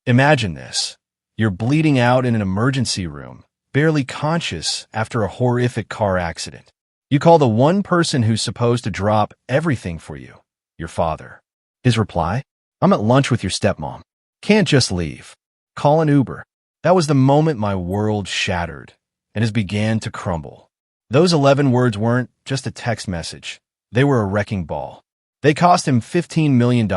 Imagine this. You're bleeding out in an emergency room, barely conscious after a horrific car accident. You call the one person who's supposed to drop everything for you, your father. His reply? I'm at lunch with your stepmom. Can't just leave. Call an Uber. That was the moment my world shattered and it began to crumble. Those 11 words weren't just a text message. They were a wrecking ball. They cost him $15 million,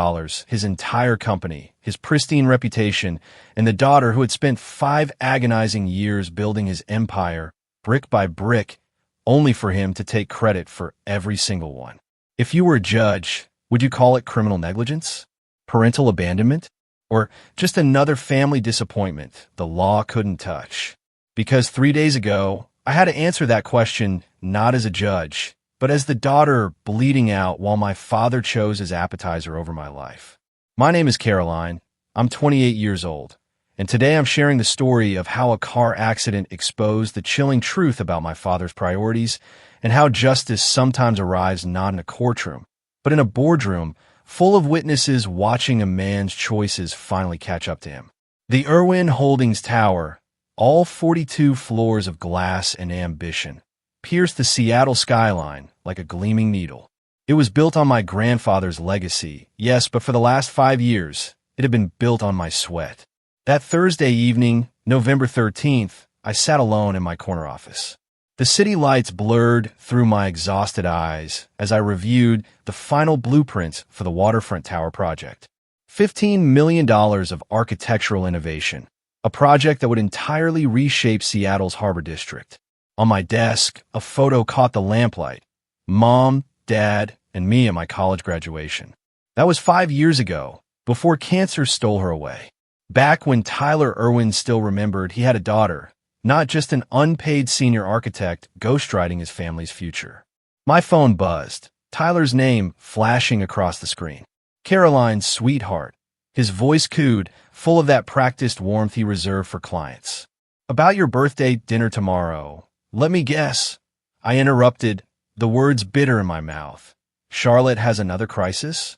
his entire company, his pristine reputation, and the daughter who had spent 5 agonizing years building his empire, brick by brick, only for him to take credit for every single one. If you were a judge, would you call it criminal negligence? Parental abandonment? Or just another family disappointment the law couldn't touch? Because 3 days ago, I had to answer that question not as a judge, but as the daughter bleeding out while my father chose his appetizer over my life. My name is Caroline. I'm 28 years old, and today I'm sharing the story of how a car accident exposed the chilling truth about my father's priorities and how justice sometimes arrives not in a courtroom, but in a boardroom full of witnesses watching a man's choices finally catch up to him. The Irwin Holdings Tower, all 42 floors of glass and ambition, pierced the Seattle skyline like a gleaming needle. It was built on my grandfather's legacy, yes, but for the last 5 years, it had been built on my sweat. That Thursday evening, November 13th, I sat alone in my corner office. The city lights blurred through my exhausted eyes as I reviewed the final blueprints for the waterfront tower project. $15 million of architectural innovation, a project that would entirely reshape Seattle's harbor district. On my desk, a photo caught the lamplight. Mom, Dad, and me at my college graduation. That was 5 years ago, before cancer stole her away. Back when Tyler Irwin still remembered he had a daughter, not just an unpaid senior architect ghostwriting his family's future. My phone buzzed, Tyler's name flashing across the screen. Caroline's sweetheart. His voice cooed, full of that practiced warmth he reserved for clients. About your birthday dinner tomorrow. Let me guess. I interrupted, the words bitter in my mouth. Charlotte has another crisis?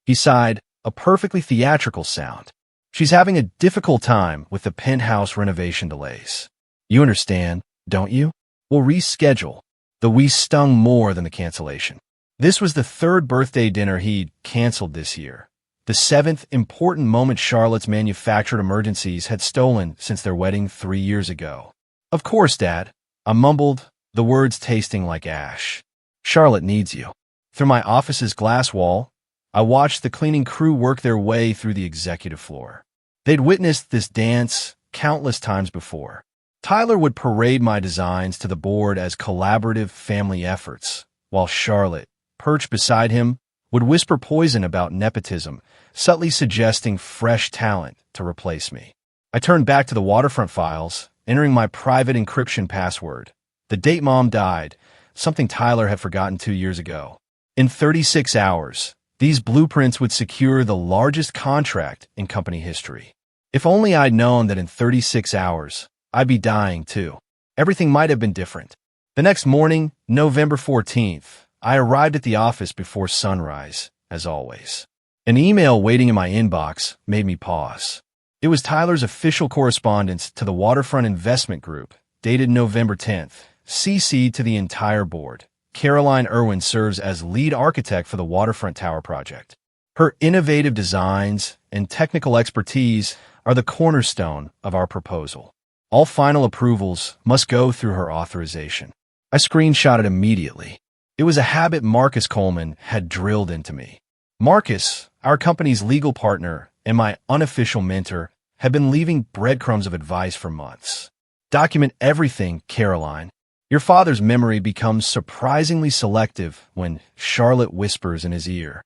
He sighed, a perfectly theatrical sound. She's having a difficult time with the penthouse renovation delays. You understand, don't you? We'll reschedule. The we stung more than the cancellation. This was the 3rd birthday dinner he'd canceled this year. The 7th important moment Charlotte's manufactured emergencies had stolen since their wedding 3 years ago. Of course, Dad. I mumbled, the words tasting like ash. Charlotte needs you. Through my office's glass wall, I watched the cleaning crew work their way through the executive floor. They'd witnessed this dance countless times before. Tyler would parade my designs to the board as collaborative family efforts, while Charlotte, perched beside him, would whisper poison about nepotism, subtly suggesting fresh talent to replace me. I turned back to the waterfront files, entering my private encryption password. The date Mom died, something Tyler had forgotten 2 years ago. In 36 hours, these blueprints would secure the largest contract in company history. If only I'd known that in 36 hours, I'd be dying too. Everything might have been different. The next morning, November 14th, I arrived at the office before sunrise, as always. An email waiting in my inbox made me pause. It was Tyler's official correspondence to the Waterfront Investment Group, dated November 10th, CC'd to the entire board. Caroline Irwin serves as lead architect for the Waterfront Tower project. Her innovative designs and technical expertise are the cornerstone of our proposal. All final approvals must go through her authorization. I screenshot it immediately. It was a habit Marcus Coleman had drilled into me. Marcus, our company's legal partner and my unofficial mentor, had been leaving breadcrumbs of advice for months. Document everything, Caroline. Your father's memory becomes surprisingly selective when Charlotte whispers in his ear.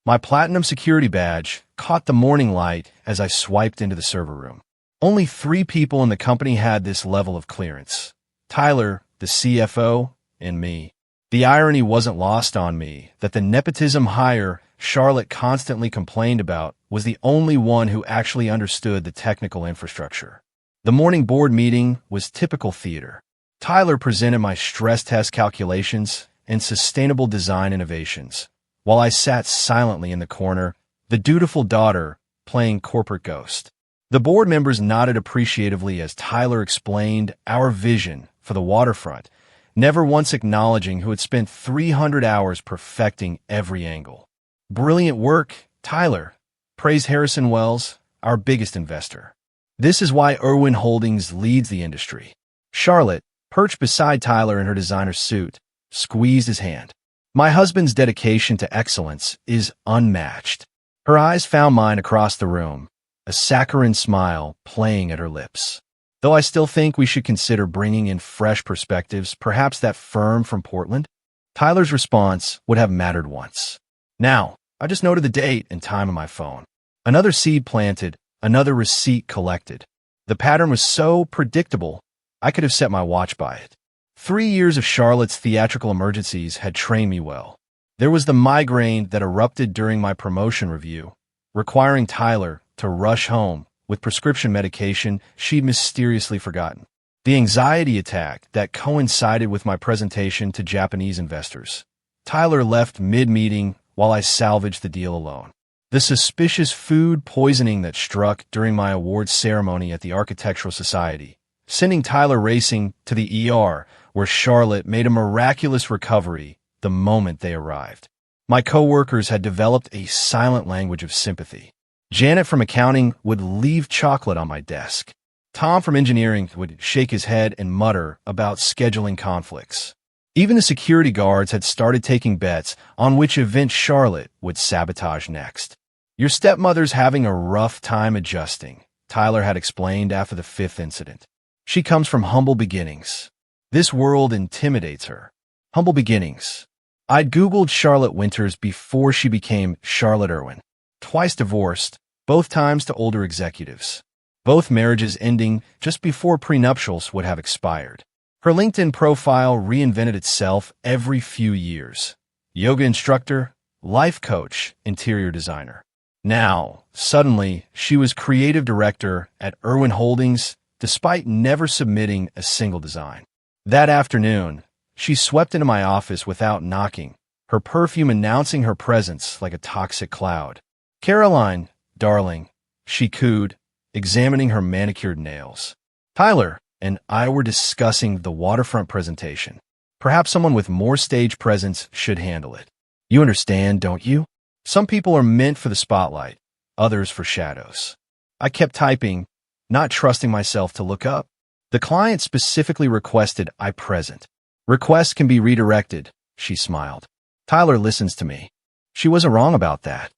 My platinum security badge caught the morning light as I swiped into the server room. Only 3 people in the company had this level of clearance. Tyler, the CFO, and me. The irony wasn't lost on me that the nepotism hire Charlotte constantly complained about was the only one who actually understood the technical infrastructure. The morning board meeting was typical theater. Tyler presented my stress test calculations and sustainable design innovations, while I sat silently in the corner, the dutiful daughter playing corporate ghost. The board members nodded appreciatively as Tyler explained our vision for the waterfront, never once acknowledging who had spent 300 hours perfecting every angle. Brilliant work, Tyler, praised Harrison Wells, our biggest investor. This is why Irwin Holdings leads the industry. Charlotte, perched beside Tyler in her designer suit, squeezed his hand. My husband's dedication to excellence is unmatched. Her eyes found mine across the room, a saccharine smile playing at her lips. Though I still think we should consider bringing in fresh perspectives, perhaps that firm from Portland. Tyler's response would have mattered once. Now, I just noted the date and time on my phone. Another seed planted, another receipt collected. The pattern was so predictable, I could have set my watch by it. 3 years of Charlotte's theatrical emergencies had trained me well. There was the migraine that erupted during my promotion review, requiring Tyler to rush home with prescription medication she'd mysteriously forgotten. The anxiety attack that coincided with my presentation to Japanese investors. Tyler left mid-meeting while I salvaged the deal alone. The suspicious food poisoning that struck during my awards ceremony at the Architectural Society, sending Tyler racing to the ER, where Charlotte made a miraculous recovery the moment they arrived. My coworkers had developed a silent language of sympathy. Janet from accounting would leave chocolate on my desk. Tom from engineering would shake his head and mutter about scheduling conflicts. Even the security guards had started taking bets on which event Charlotte would sabotage next. Your stepmother's having a rough time adjusting, Tyler had explained after the 5th incident. She comes from humble beginnings. This world intimidates her. Humble beginnings. I'd Googled Charlotte Winters before she became Charlotte Irwin. Twice divorced, both times to older executives. Both marriages ending just before prenuptials would have expired. Her LinkedIn profile reinvented itself every few years. Yoga instructor, life coach, interior designer. Now, suddenly, she was creative director at Irwin Holdings, despite never submitting a single design. That afternoon, she swept into my office without knocking, her perfume announcing her presence like a toxic cloud. "Caroline, darling," she cooed, examining her manicured nails. Tyler and I were discussing the waterfront presentation. Perhaps someone with more stage presence should handle it. You understand, don't you? Some people are meant for the spotlight, others for shadows. I kept typing, not trusting myself to look up. The client specifically requested I present. Requests can be redirected, she smiled. Tyler listens to me. She wasn't wrong about that.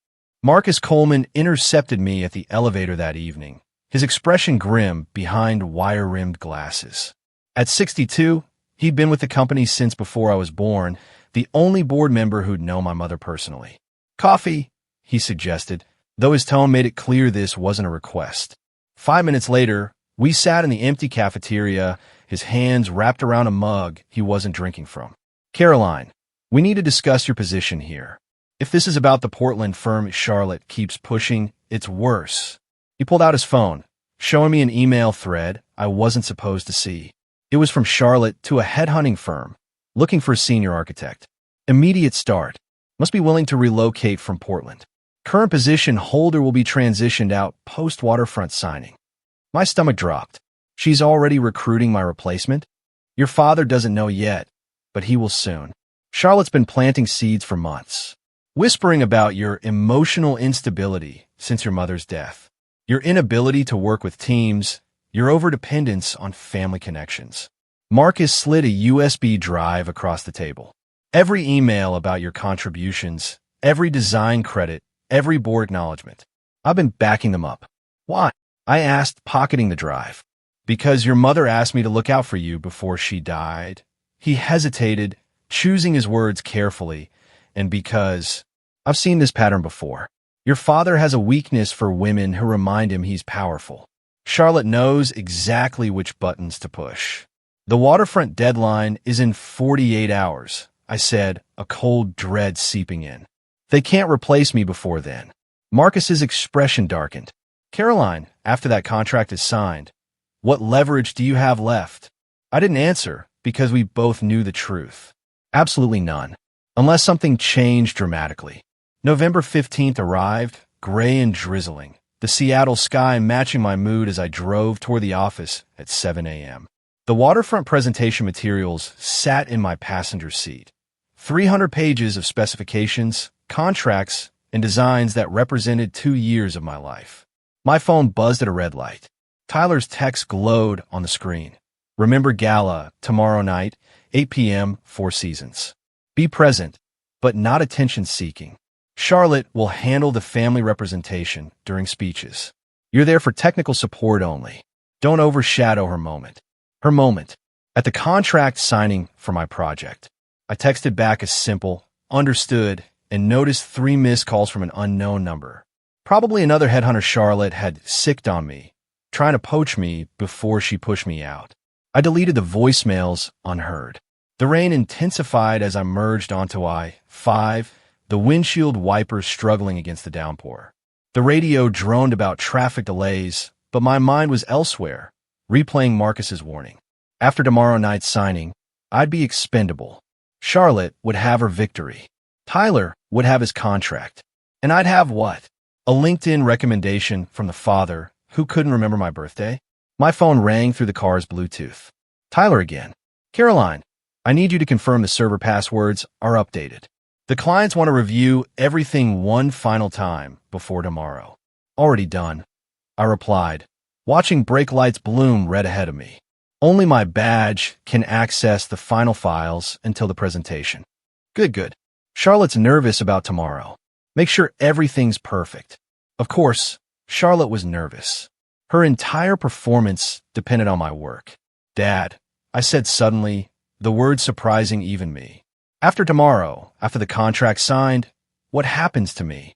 Marcus Coleman intercepted me at the elevator that evening, his expression grim behind wire-rimmed glasses. At 62, he'd been with the company since before I was born, the only board member who'd known my mother personally. "Coffee," he suggested, though his tone made it clear this wasn't a request. 5 minutes later, we sat in the empty cafeteria, his hands wrapped around a mug he wasn't drinking from. "Caroline, we need to discuss your position here. If this is about the Portland firm Charlotte keeps pushing, it's worse." He pulled out his phone, showing me an email thread I wasn't supposed to see. It was from Charlotte to a headhunting firm, looking for a senior architect. Immediate start. Must be willing to relocate from Portland. Current position holder will be transitioned out post-waterfront signing. My stomach dropped. She's already recruiting my replacement? Your father doesn't know yet, but he will soon. Charlotte's been planting seeds for months, whispering about your emotional instability since your mother's death, your inability to work with teams, your overdependence on family connections. Marcus slid a USB drive across the table. Every email about your contributions, every design credit, every board acknowledgement. I've been backing them up. Why? I asked, pocketing the drive. Because your mother asked me to look out for you before she died. He hesitated, choosing his words carefully, and because I've seen this pattern before. Your father has a weakness for women who remind him he's powerful. Charlotte knows exactly which buttons to push. The waterfront deadline is in 48 hours, I said, a cold dread seeping in. They can't replace me before then. Marcus's expression darkened. Caroline, after that contract is signed, what leverage do you have left? I didn't answer because we both knew the truth. Absolutely none, unless something changed dramatically. November 15th arrived, gray and drizzling, the Seattle sky matching my mood as I drove toward the office at 7 a.m. The waterfront presentation materials sat in my passenger seat. 300 pages of specifications, contracts, and designs that represented 2 years of my life. My phone buzzed at a red light. Tyler's text glowed on the screen. Remember gala, tomorrow night, 8 p.m., Four Seasons. Be present, but not attention-seeking. Charlotte will handle the family representation during speeches. You're there for technical support only. Don't overshadow her moment. Her moment. At the contract signing for my project, I texted back a simple, understood, and noticed 3 missed calls from an unknown number. Probably another headhunter Charlotte had sicked on me, trying to poach me before she pushed me out. I deleted the voicemails unheard. The rain intensified as I merged onto I-5, the windshield wipers struggling against the downpour. The radio droned about traffic delays, but my mind was elsewhere, replaying Marcus's warning. After tomorrow night's signing, I'd be expendable. Charlotte would have her victory. Tyler would have his contract. And I'd have what? A LinkedIn recommendation from the father who couldn't remember my birthday? My phone rang through the car's Bluetooth. Tyler again. Caroline, I need you to confirm the server passwords are updated. The clients want to review everything one final time before tomorrow. Already done, I replied, watching brake lights bloom red ahead of me. Only my badge can access the final files until the presentation. Good. Charlotte's nervous about tomorrow. Make sure everything's perfect. Of course, Charlotte was nervous. Her entire performance depended on my work. Dad, I said suddenly, the word surprising even me. After tomorrow, after the contract signed, what happens to me?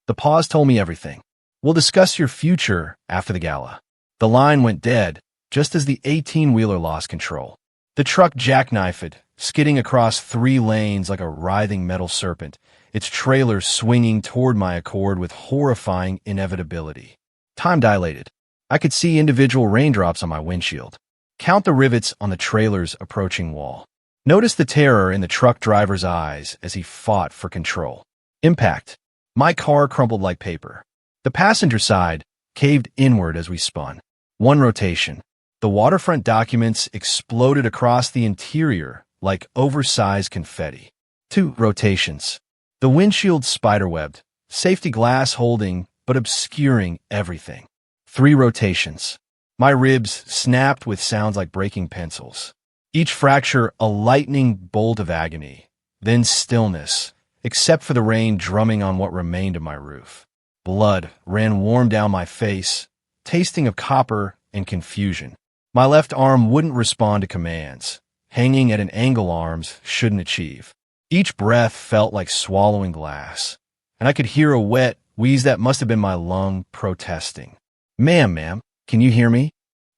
The pause told me everything. We'll discuss your future after the gala. The line went dead, just as the 18-wheeler lost control. The truck jackknifed, skidding across 3 lanes like a writhing metal serpent, its trailer swinging toward my Accord with horrifying inevitability. Time dilated. I could see individual raindrops on my windshield. Count the rivets on the trailer's approaching wall. Notice the terror in the truck driver's eyes as he fought for control. Impact. My car crumpled like paper. The passenger side caved inward as we spun. 1 rotation. The waterfront documents exploded across the interior like oversized confetti. 2 rotations. The windshield spiderwebbed, safety glass holding but obscuring everything. 3 rotations. My ribs snapped with sounds like breaking pencils. Each fracture a lightning bolt of agony. Then stillness, except for the rain drumming on what remained of my roof. Blood ran warm down my face, tasting of copper and confusion. My left arm wouldn't respond to commands. Hanging at an angle arms shouldn't achieve. Each breath felt like swallowing glass, and I could hear a wet wheeze that must have been my lung protesting. Ma'am, can you hear me?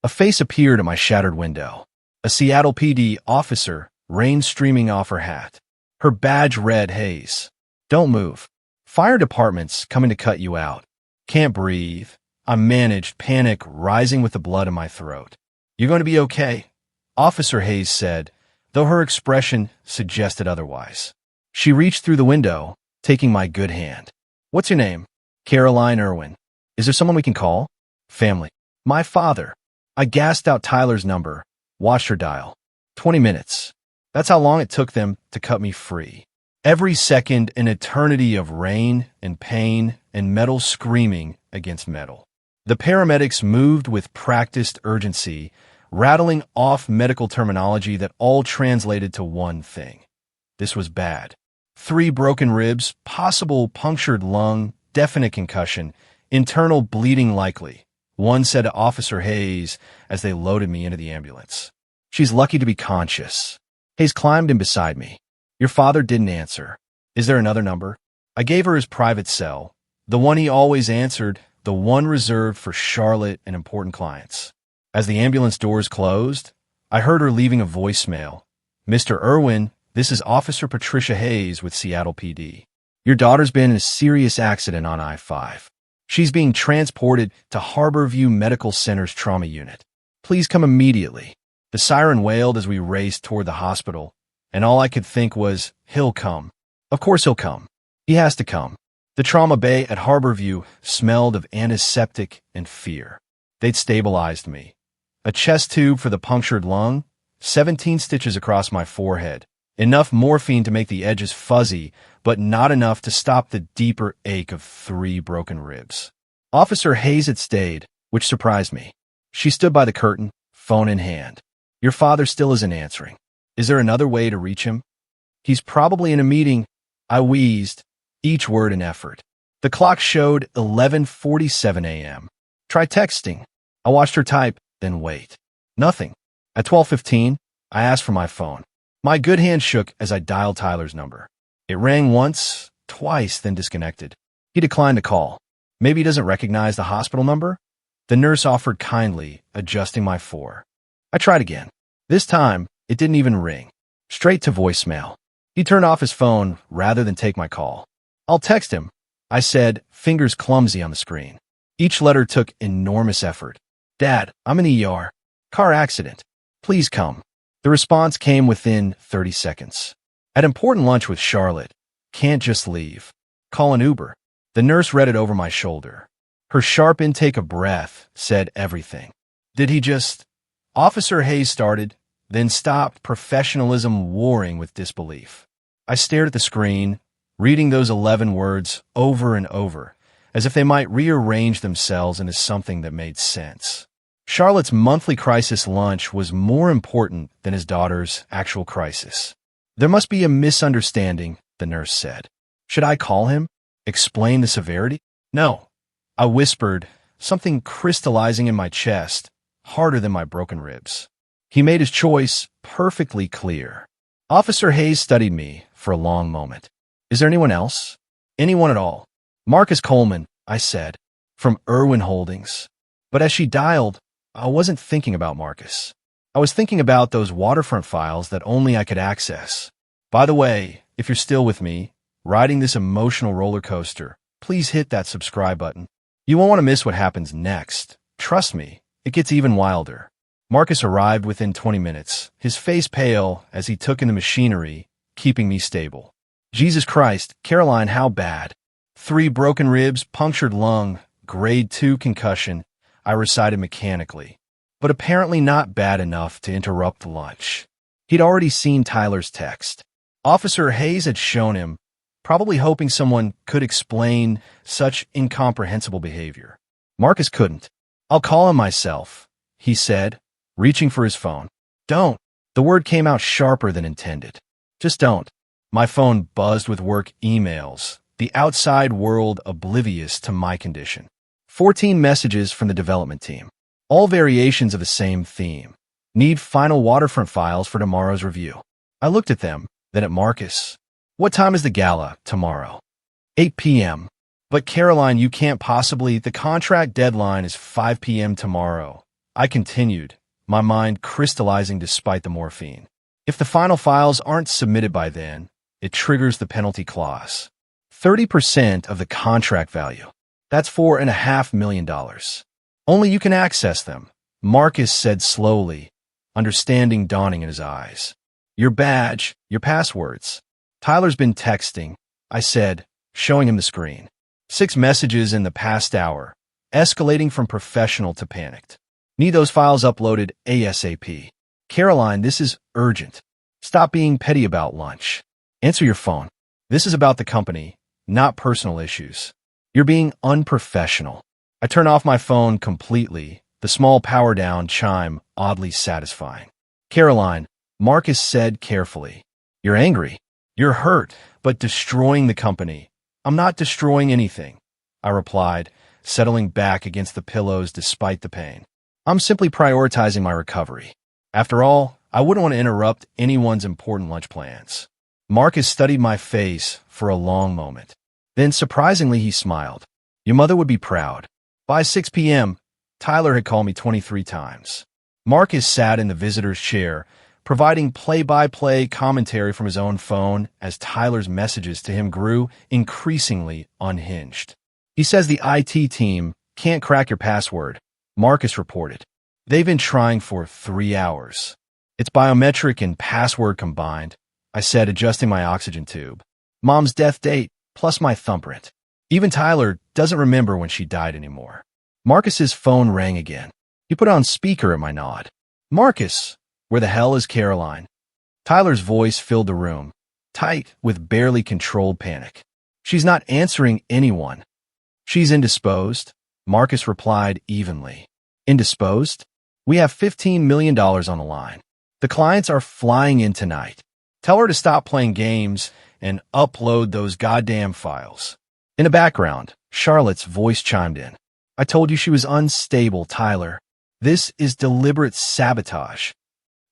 A face appeared at my shattered window. A Seattle PD officer, rain streaming off her hat. Her badge read Hayes. Don't move. Fire department's coming to cut you out. Can't breathe. I managed, panic rising with the blood in my throat. You're going to be okay, Officer Hayes said, though her expression suggested otherwise. She reached through the window, taking my good hand. What's your name? Caroline Irwin. Is there someone we can call? Family. My father. I gasped out Tyler's number, watched her dial. 20 minutes. That's how long it took them to cut me free. Every second an eternity of rain and pain and metal screaming against metal. The paramedics moved with practiced urgency, rattling off medical terminology that all translated to one thing. This was bad. 3 broken ribs, possible punctured lung, definite concussion, internal bleeding likely, one said to Officer Hayes as they loaded me into the ambulance. She's lucky to be conscious. Hayes climbed in beside me. Your father didn't answer. Is there another number? I gave her his private cell, the one he always answered, the one reserved for Charlotte and important clients. As the ambulance doors closed, I heard her leaving a voicemail. Mr. Irwin, this is Officer Patricia Hayes with Seattle PD. Your daughter's been in a serious accident on I-5. She's being transported to Harborview Medical Center's trauma unit. Please come immediately. The siren wailed as we raced toward the hospital, and all I could think was, he'll come. Of course he'll come. He has to come. The trauma bay at Harborview smelled of antiseptic and fear. They'd stabilized me. A chest tube for the punctured lung, 17 stitches across my forehead, enough morphine to make the edges fuzzy, but not enough to stop the deeper ache of 3 broken ribs. Officer Hayes had stayed, which surprised me. She stood by the curtain, phone in hand. Your father still isn't answering. Is there another way to reach him? He's probably in a meeting. I wheezed, each word an effort. The clock showed 11:47 a.m. Try texting. I watched her type, then wait. Nothing. At 12:15, I asked for my phone. My good hand shook as I dialed Tyler's number. It rang once, twice, then disconnected. He declined the call. Maybe he doesn't recognize the hospital number? The nurse offered kindly, adjusting my 4. I tried again. This time, it didn't even ring. Straight to voicemail. He turned off his phone rather than take my call. I'll text him, I said, fingers clumsy on the screen. Each letter took enormous effort. Dad, I'm in ER. Car accident. Please come. The response came within 30 seconds. At important lunch with Charlotte. Can't just leave. Call an Uber. The nurse read it over my shoulder. Her sharp intake of breath said everything. Did he just... Officer Hayes started, then stopped, professionalism warring with disbelief. I stared at the screen, reading those 11 words over and over, as if they might rearrange themselves into something that made sense. Charlotte's monthly crisis lunch was more important than his daughter's actual crisis. There must be a misunderstanding, the nurse said. Should I call him? Explain the severity? No. I whispered, something crystallizing in my chest, harder than my broken ribs. He made his choice perfectly clear. Officer Hayes studied me for a long moment. Is there anyone else? Anyone at all? Marcus Coleman, I said, from Irwin Holdings. But as she dialed, I wasn't thinking about Marcus. I was thinking about those waterfront files that only I could access. By the way, if you're still with me, riding this emotional roller coaster, please hit that subscribe button. You won't want to miss what happens next. Trust me, it gets even wilder. Marcus arrived within 20 minutes, his face pale as he took in the machinery, keeping me stable. Jesus Christ, Caroline, how bad? 3 broken ribs, punctured lung, grade 2 concussion, I recited mechanically, but apparently not bad enough to interrupt lunch. He'd already seen Tyler's text. Officer Hayes had shown him, probably hoping someone could explain such incomprehensible behavior. Marcus couldn't. I'll call him myself, he said, reaching for his phone. Don't. The word came out sharper than intended. Just don't. My phone buzzed with work emails, the outside world oblivious to my condition. 14 messages from the development team. All variations of the same theme. Need final waterfront files for tomorrow's review. I looked at them, then at Marcus. What time is the gala tomorrow? 8 p.m. But Caroline, you can't possibly. The contract deadline is 5 p.m. tomorrow. I continued, my mind crystallizing despite the morphine. If the final files aren't submitted by then, it triggers the penalty clause. 30% of the contract value. That's $4.5 million. Only you can access them, Marcus said slowly, understanding dawning in his eyes. Your badge, your passwords. Tyler's been texting, I said, showing him the screen. 6 messages in the past hour, escalating from professional to panicked. Need those files uploaded ASAP. Caroline, this is urgent. Stop being petty about lunch. Answer your phone. This is about the company, not personal issues. You're being unprofessional. I turn off my phone completely, the small power down chime oddly satisfying. Caroline, Marcus said carefully. You're angry. You're hurt, but destroying the company. I'm not destroying anything, I replied, settling back against the pillows despite the pain. I'm simply prioritizing my recovery. After all, I wouldn't want to interrupt anyone's important lunch plans. Marcus studied my face for a long moment. Then, surprisingly, he smiled. Your mother would be proud. By 6 p.m., Tyler had called me 23 times. Marcus sat in the visitor's chair, providing play-by-play commentary from his own phone as Tyler's messages to him grew increasingly unhinged. He says the IT team can't crack your password, Marcus reported. They've been trying for 3 hours. It's biometric and password combined, I said, adjusting my oxygen tube. Mom's death date, plus my thumbprint. Even Tyler doesn't remember when she died anymore. Marcus's phone rang again. He put on speaker at my nod. Marcus, where the hell is Caroline? Tyler's voice filled the room, tight with barely controlled panic. She's not answering anyone. She's indisposed, Marcus replied evenly. Indisposed? We have $15 million on the line. The clients are flying in tonight. Tell her to stop playing games and upload those goddamn files. In the background, Charlotte's voice chimed in. I told you she was unstable, Tyler. This is deliberate sabotage.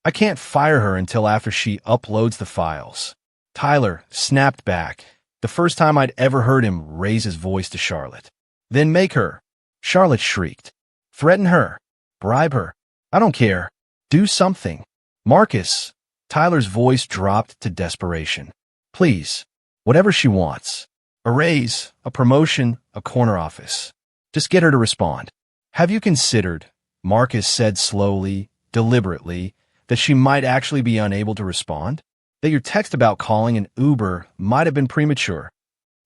I can't fire her until after she uploads the files. Tyler snapped back, the first time I'd ever heard him raise his voice to Charlotte. Then make her. Charlotte shrieked. Threaten her. Bribe her. I don't care. Do something. Marcus. Tyler's voice dropped to desperation. Please. Whatever she wants. A raise, a promotion, a corner office. Just get her to respond. Have you considered, Marcus said slowly, deliberately, that she might actually be unable to respond? That your text about calling an Uber might have been premature?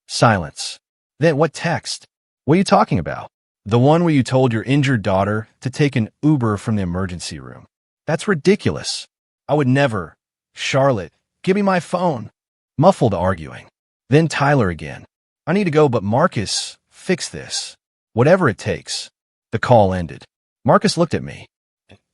Silence. Then what text? What are you talking about? The one where you told your injured daughter to take an Uber from the emergency room. That's ridiculous. I would never. Charlotte, give me my phone. Muffled arguing. Then Tyler again. I need to go, but Marcus, fix this. Whatever it takes. The call ended. Marcus looked at me.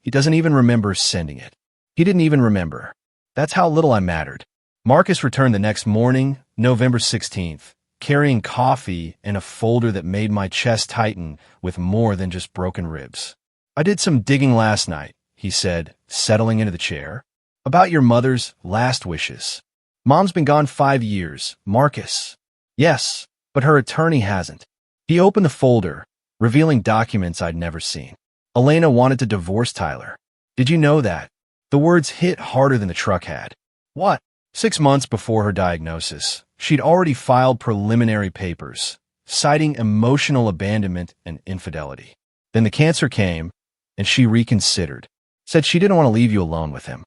He doesn't even remember sending it. He didn't even remember. That's how little I mattered. Marcus returned the next morning, November 16th, carrying coffee and a folder that made my chest tighten with more than just broken ribs. I did some digging last night, he said, settling into the chair. About your mother's last wishes. Mom's been gone 5 years, Marcus. Yes, but her attorney hasn't. He opened the folder, revealing documents I'd never seen. Elena wanted to divorce Tyler. Did you know that? The words hit harder than the truck had. What? 6 months before her diagnosis, she'd already filed preliminary papers, citing emotional abandonment and infidelity. Then the cancer came, and she reconsidered, said she didn't want to leave you alone with him.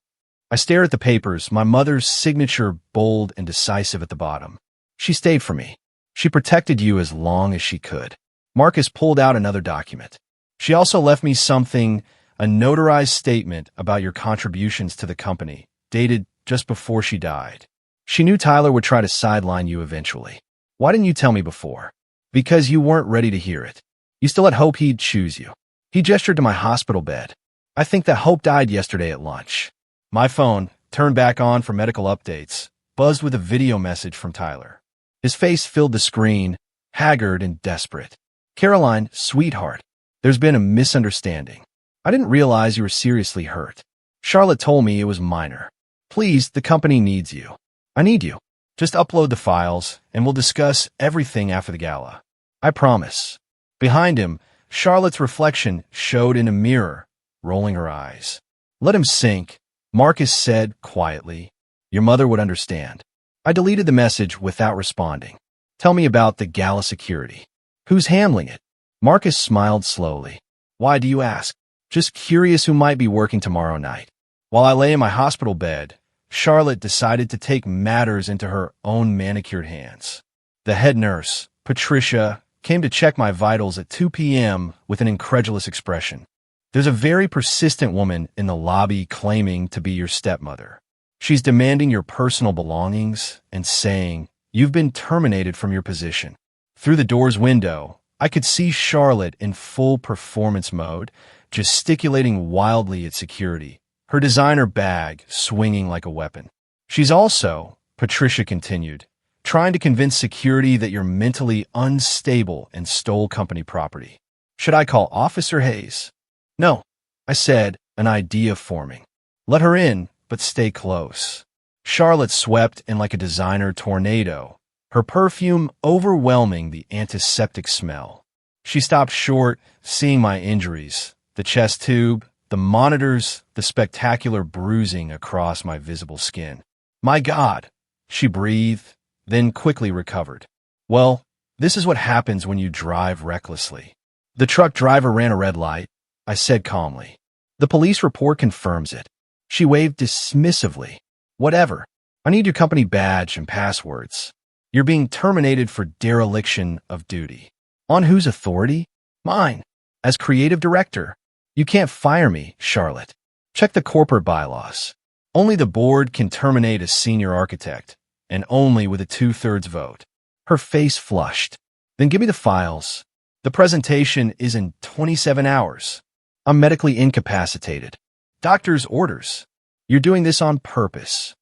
I stared at the papers, my mother's signature bold and decisive at the bottom. She stayed for me. She protected you as long as she could. Marcus pulled out another document. She also left me something, a notarized statement about your contributions to the company, dated just before she died. She knew Tyler would try to sideline you eventually. Why didn't you tell me before? Because you weren't ready to hear it. You still had hope he'd choose you. He gestured to my hospital bed. I think that hope died yesterday at lunch. My phone, turned back on for medical updates, buzzed with a video message from Tyler. His face filled the screen, haggard and desperate. Caroline, sweetheart, there's been a misunderstanding. I didn't realize you were seriously hurt. Charlotte told me it was minor. Please, the company needs you. I need you. Just upload the files, and we'll discuss everything after the gala. I promise. Behind him, Charlotte's reflection showed in a mirror, rolling her eyes. Let him sink, Marcus said quietly. Your mother would understand. I deleted the message without responding. Tell me about the gala security. Who's handling it? Marcus smiled slowly. Why do you ask? Just curious who might be working tomorrow night. While I lay in my hospital bed, Charlotte decided to take matters into her own manicured hands. The head nurse, Patricia, came to check my vitals at 2 p.m. with an incredulous expression. There's a very persistent woman in the lobby claiming to be your stepmother. She's demanding your personal belongings and saying, you've been terminated from your position. Through the door's window, I could see Charlotte in full performance mode, gesticulating wildly at security, her designer bag swinging like a weapon. She's also, Patricia continued, trying to convince security that you're mentally unstable and stole company property. Should I call Officer Hayes? No, I said, an idea forming. Let her in, but stay close. Charlotte swept in like a designer tornado, her perfume overwhelming the antiseptic smell. She stopped short, seeing my injuries, the chest tube, the monitors, the spectacular bruising across my visible skin. My God, she breathed, then quickly recovered. Well, this is what happens when you drive recklessly. The truck driver ran a red light, I said calmly. The police report confirms it. She waved dismissively. Whatever. I need your company badge and passwords. You're being terminated for dereliction of duty. On whose authority? Mine. As creative director. You can't fire me, Charlotte. Check the corporate bylaws. Only the board can terminate a senior architect, and only with a 2/3 vote. Her face flushed. Then give me the files. The presentation is in 27 hours. I'm medically incapacitated. Doctor's orders. You're doing this on purpose.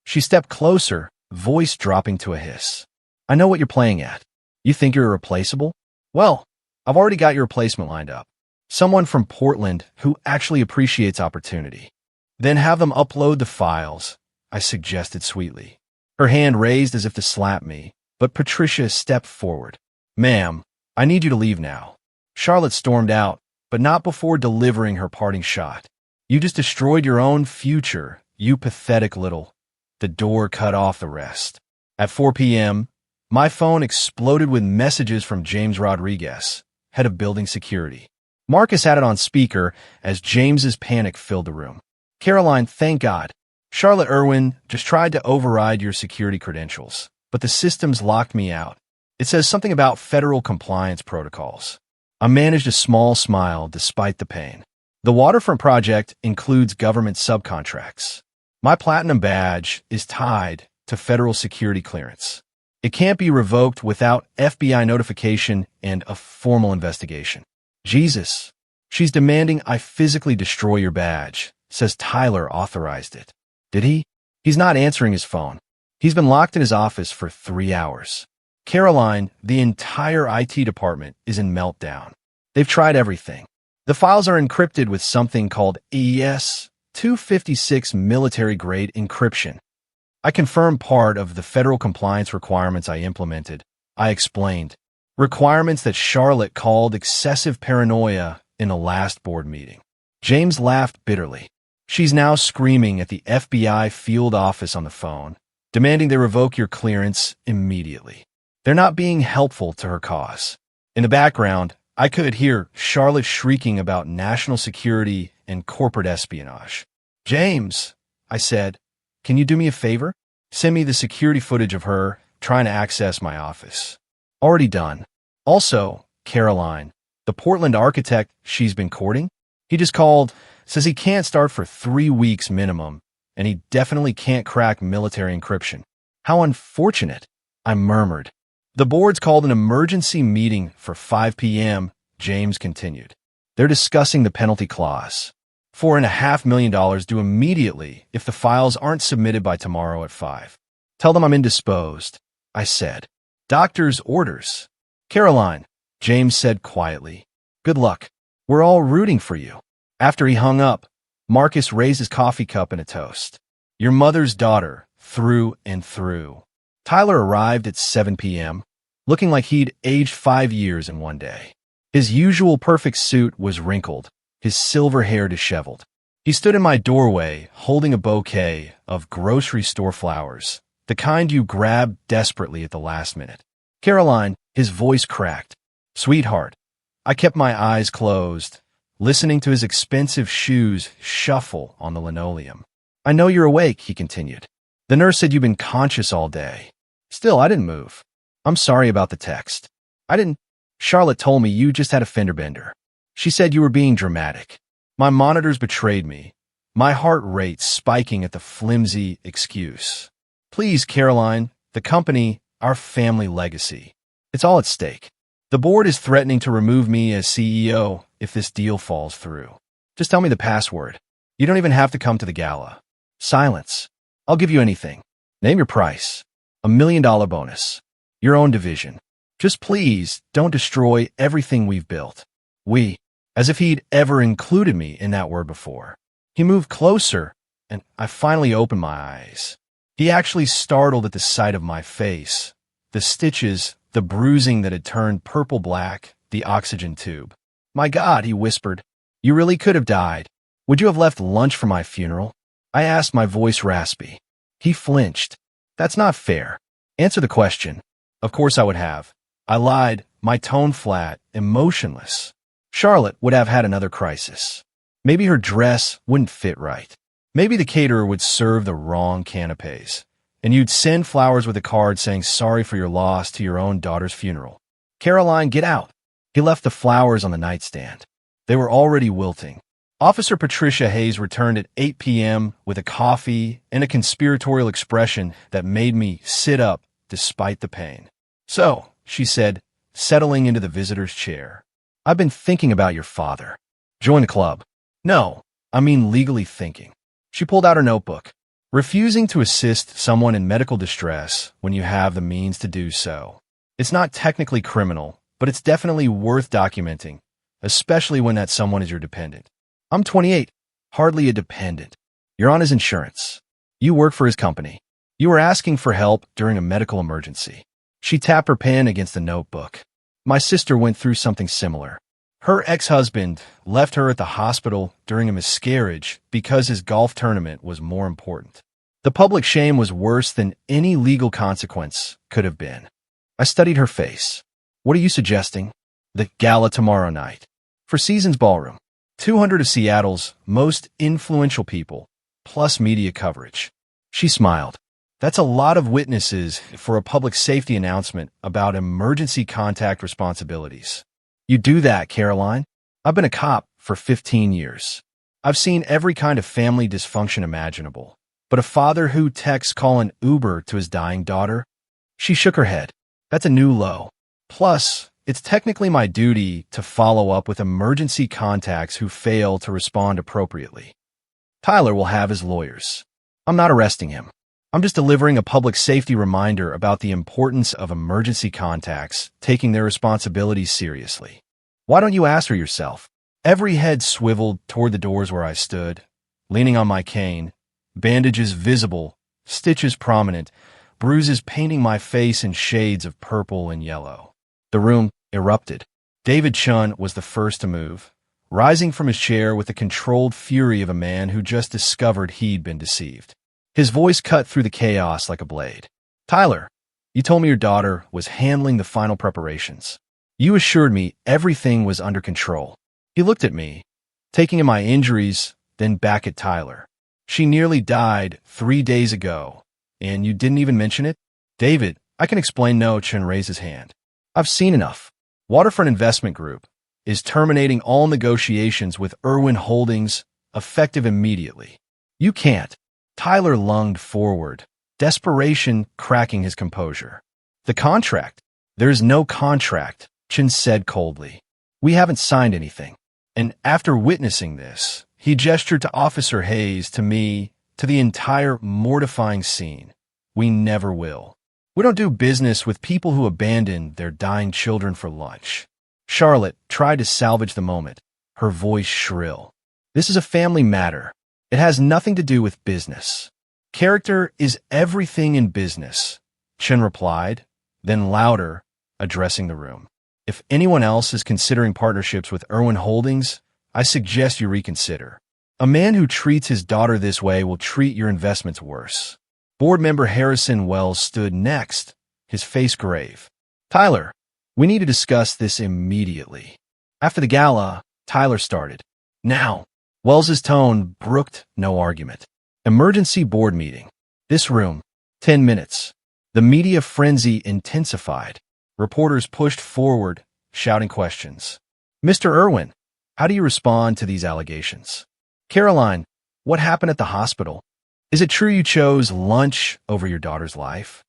She stepped closer, voice dropping to a hiss. I know what you're playing at. You think you're irreplaceable? Well, I've already got your replacement lined up. Someone from Portland who actually appreciates opportunity. Then have them upload the files, I suggested sweetly. Her hand raised as if to slap me, but Patricia stepped forward. Ma'am, I need you to leave now. Charlotte stormed out, but not before delivering her parting shot. You just destroyed your own future, you pathetic little. The door cut off the rest. At 4 p.m., my phone exploded with messages from James Rodriguez, head of building security. Marcus had it on speaker as James's panic filled the room. Caroline, thank God. Charlotte Irwin just tried to override your security credentials, but the systems locked me out. It says something about federal compliance protocols. I managed a small smile despite the pain. The Waterfront project includes government subcontracts. My platinum badge is tied to federal security clearance. It can't be revoked without FBI notification and a formal investigation. Jesus, she's demanding I physically destroy your badge, says Tyler authorized it. Did he? He's not answering his phone. He's been locked in his office for 3 hours. Caroline, the entire IT department is in meltdown. They've tried everything. The files are encrypted with something called AES 256 military-grade encryption. I confirmed part of the federal compliance requirements I implemented. I explained. Requirements that Charlotte called excessive paranoia in a last board meeting. James laughed bitterly. She's now screaming at the FBI field office on the phone, demanding they revoke your clearance immediately. They're not being helpful to her cause. In the background, I could hear Charlotte shrieking about national security and corporate espionage. James, I said, can you do me a favor? Send me the security footage of her trying to access my office. Already done. Also, Caroline, the Portland architect she's been courting, he just called, says he can't start for 3 weeks minimum, and he definitely can't crack military encryption. How unfortunate, I murmured. The board's called an emergency meeting for 5 p.m., James continued. They're discussing the penalty clause. $4.5 million due immediately if the files aren't submitted by tomorrow at 5. Tell them I'm indisposed, I said. Doctor's orders. Caroline, James said quietly. Good luck. We're all rooting for you. After he hung up, Marcus raised his coffee cup in a toast. Your mother's daughter, through and through. Tyler arrived at 7 p.m., looking like he'd aged 5 years in one day. His usual perfect suit was wrinkled, his silver hair disheveled. He stood in my doorway, holding a bouquet of grocery store flowers, the kind you grab desperately at the last minute. Caroline, his voice cracked. Sweetheart, I kept my eyes closed, listening to his expensive shoes shuffle on the linoleum. I know you're awake, he continued. The nurse said you've been conscious all day. Still, I didn't move. I'm sorry about the text. I didn't. Charlotte told me you just had a fender bender. She said you were being dramatic. My monitors betrayed me, my heart rate spiking at the flimsy excuse. Please, Caroline, the company, our family legacy. It's all at stake. The board is threatening to remove me as CEO if this deal falls through. Just tell me the password. You don't even have to come to the gala. Silence. I'll give you anything. Name your price. $1 million bonus. Your own division. Just please don't destroy everything we've built. We, as if he'd ever included me in that word before. He moved closer, and I finally opened my eyes. He actually startled at the sight of my face, the stitches, the bruising that had turned purple-black, the oxygen tube. My God, he whispered. You really could have died. Would you have left lunch for my funeral? I asked, my voice raspy. He flinched. That's not fair. Answer the question. Of course I would have. I lied, my tone flat, emotionless. Charlotte would have had another crisis. Maybe her dress wouldn't fit right. Maybe the caterer would serve the wrong canapes. And you'd send flowers with a card saying sorry for your loss to your own daughter's funeral. Caroline, get out. He left the flowers on the nightstand. They were already wilting. Officer Patricia Hayes returned at 8 p.m. with a coffee and a conspiratorial expression that made me sit up despite the pain. So, she said, settling into the visitor's chair, I've been thinking about your father. Join the club. No, I mean legally thinking. She pulled out her notebook. Refusing to assist someone in medical distress when you have the means to do so. It's not technically criminal, but it's definitely worth documenting, especially when that someone is your dependent. I'm 28, hardly a dependent. You're on his insurance. You work for his company. You were asking for help during a medical emergency. She tapped her pen against the notebook. My sister went through something similar. Her ex-husband left her at the hospital during a miscarriage because his golf tournament was more important. The public shame was worse than any legal consequence could have been. I studied her face. What are you suggesting? The gala tomorrow night. For Seasons Ballroom. 200 of Seattle's most influential people, plus media coverage. She smiled. That's a lot of witnesses for a public safety announcement about emergency contact responsibilities. You do that, Caroline. I've been a cop for 15 years. I've seen every kind of family dysfunction imaginable. But a father who texts call an Uber to his dying daughter? She shook her head. That's a new low. Plus, it's technically my duty to follow up with emergency contacts who fail to respond appropriately. Tyler will have his lawyers. I'm not arresting him. I'm just delivering a public safety reminder about the importance of emergency contacts taking their responsibilities seriously. Why don't you ask her yourself? Every head swiveled toward the doors where I stood, leaning on my cane, bandages visible, stitches prominent, bruises painting my face in shades of purple and yellow. The room erupted. David Chun was the first to move, rising from his chair with the controlled fury of a man who just discovered he'd been deceived. His voice cut through the chaos like a blade. Tyler, you told me your daughter was handling the final preparations. You assured me everything was under control. He looked at me, taking in my injuries, then back at Tyler. She nearly died 3 days ago, and you didn't even mention it? David, I can explain. No, Chun raised his hand. I've seen enough. Waterfront Investment Group is terminating all negotiations with Irwin Holdings, effective immediately. You can't. Tyler lunged forward, desperation cracking his composure. The contract? There's no contract, Chin said coldly. We haven't signed anything. And after witnessing this, he gestured to Officer Hayes, to me, to the entire mortifying scene. We never will. We don't do business with people who abandon their dying children for lunch. Charlotte tried to salvage the moment, her voice shrill. This is a family matter. It has nothing to do with business. Character is everything in business, Chen replied, then louder, addressing the room. If anyone else is considering partnerships with Irwin Holdings, I suggest you reconsider. A man who treats his daughter this way will treat your investments worse. Board member Harrison Wells stood next, his face grave. Tyler, we need to discuss this immediately. After the gala, Tyler started. Now. Wells's tone brooked no argument. Emergency board meeting. This room. 10 minutes. The media frenzy intensified. Reporters pushed forward, shouting questions. Mr. Irwin, how do you respond to these allegations? Caroline, what happened at the hospital? Is it true you chose lunch over your daughter's life?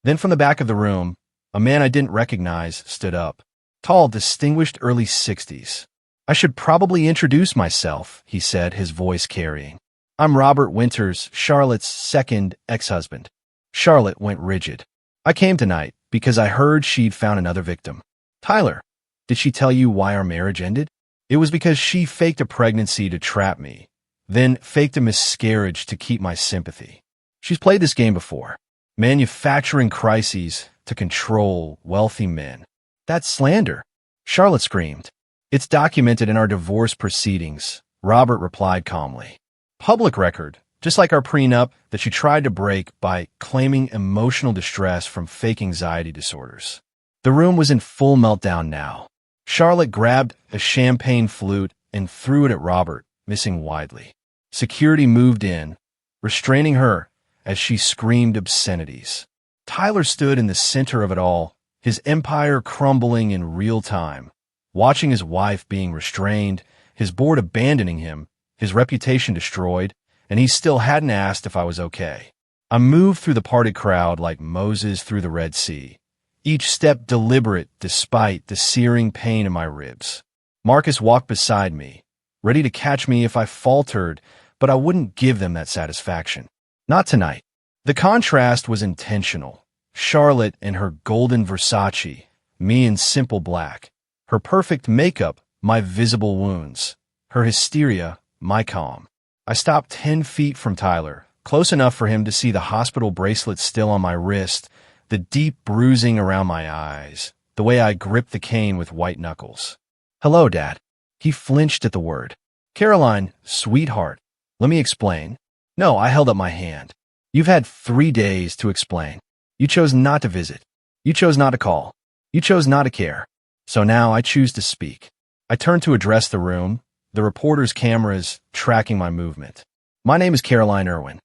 Then from the back of the room, a man I didn't recognize stood up. Tall, distinguished early 60s. I should probably introduce myself, he said, his voice carrying. I'm Robert Winters, Charlotte's second ex-husband. Charlotte went rigid. I came tonight because I heard she'd found another victim. Tyler, did she tell you why our marriage ended? It was because she faked a pregnancy to trap me, then faked a miscarriage to keep my sympathy. She's played this game before, manufacturing crises to control wealthy men. That's slander, Charlotte screamed. It's documented in our divorce proceedings, Robert replied calmly. Public record, just like our prenup that she tried to break by claiming emotional distress from fake anxiety disorders. The room was in full meltdown now. Charlotte grabbed a champagne flute and threw it at Robert, missing widely. Security moved in, restraining her as she screamed obscenities. Tyler stood in the center of it all, his empire crumbling in real time, watching his wife being restrained, his board abandoning him, his reputation destroyed, and he still hadn't asked if I was okay. I moved through the parted crowd like Moses through the Red Sea, each step deliberate despite the searing pain in my ribs. Marcus walked beside me, ready to catch me if I faltered, but I wouldn't give them that satisfaction. Not tonight. The contrast was intentional. Charlotte in her golden Versace, me in simple black. Her perfect makeup, my visible wounds. Her hysteria, my calm. I stopped 10 feet from Tyler, close enough for him to see the hospital bracelet still on my wrist, the deep bruising around my eyes, the way I gripped the cane with white knuckles. "Hello, Dad." He flinched at the word. "Caroline, sweetheart, let me explain." No, I held up my hand. "You've had 3 days to explain. You chose not to visit. You chose not to call. You chose not to care. So now I choose to speak." I turned to address the room, the reporter's cameras tracking my movement. "My name is Caroline Irwin.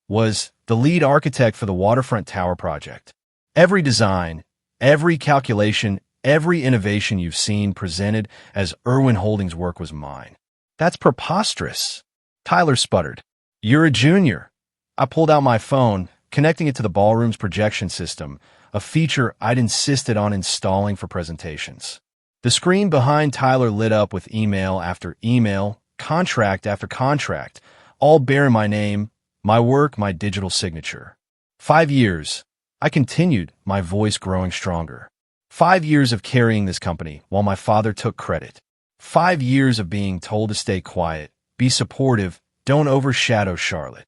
Was the lead architect for the Waterfront Tower project. Every design, every calculation, every innovation you've seen presented as Irwin Holdings' work was mine." "That's preposterous." Tyler sputtered. "You're a junior." I pulled out my phone, connecting it to the ballroom's projection system, a feature I'd insisted on installing for presentations. The screen behind Tyler lit up with email after email, contract after contract, all bearing my name, my work, my digital signature. 5 years. I continued, my voice growing stronger. 5 years of carrying this company while my father took credit. 5 years of being told to stay quiet, be supportive, don't overshadow Charlotte.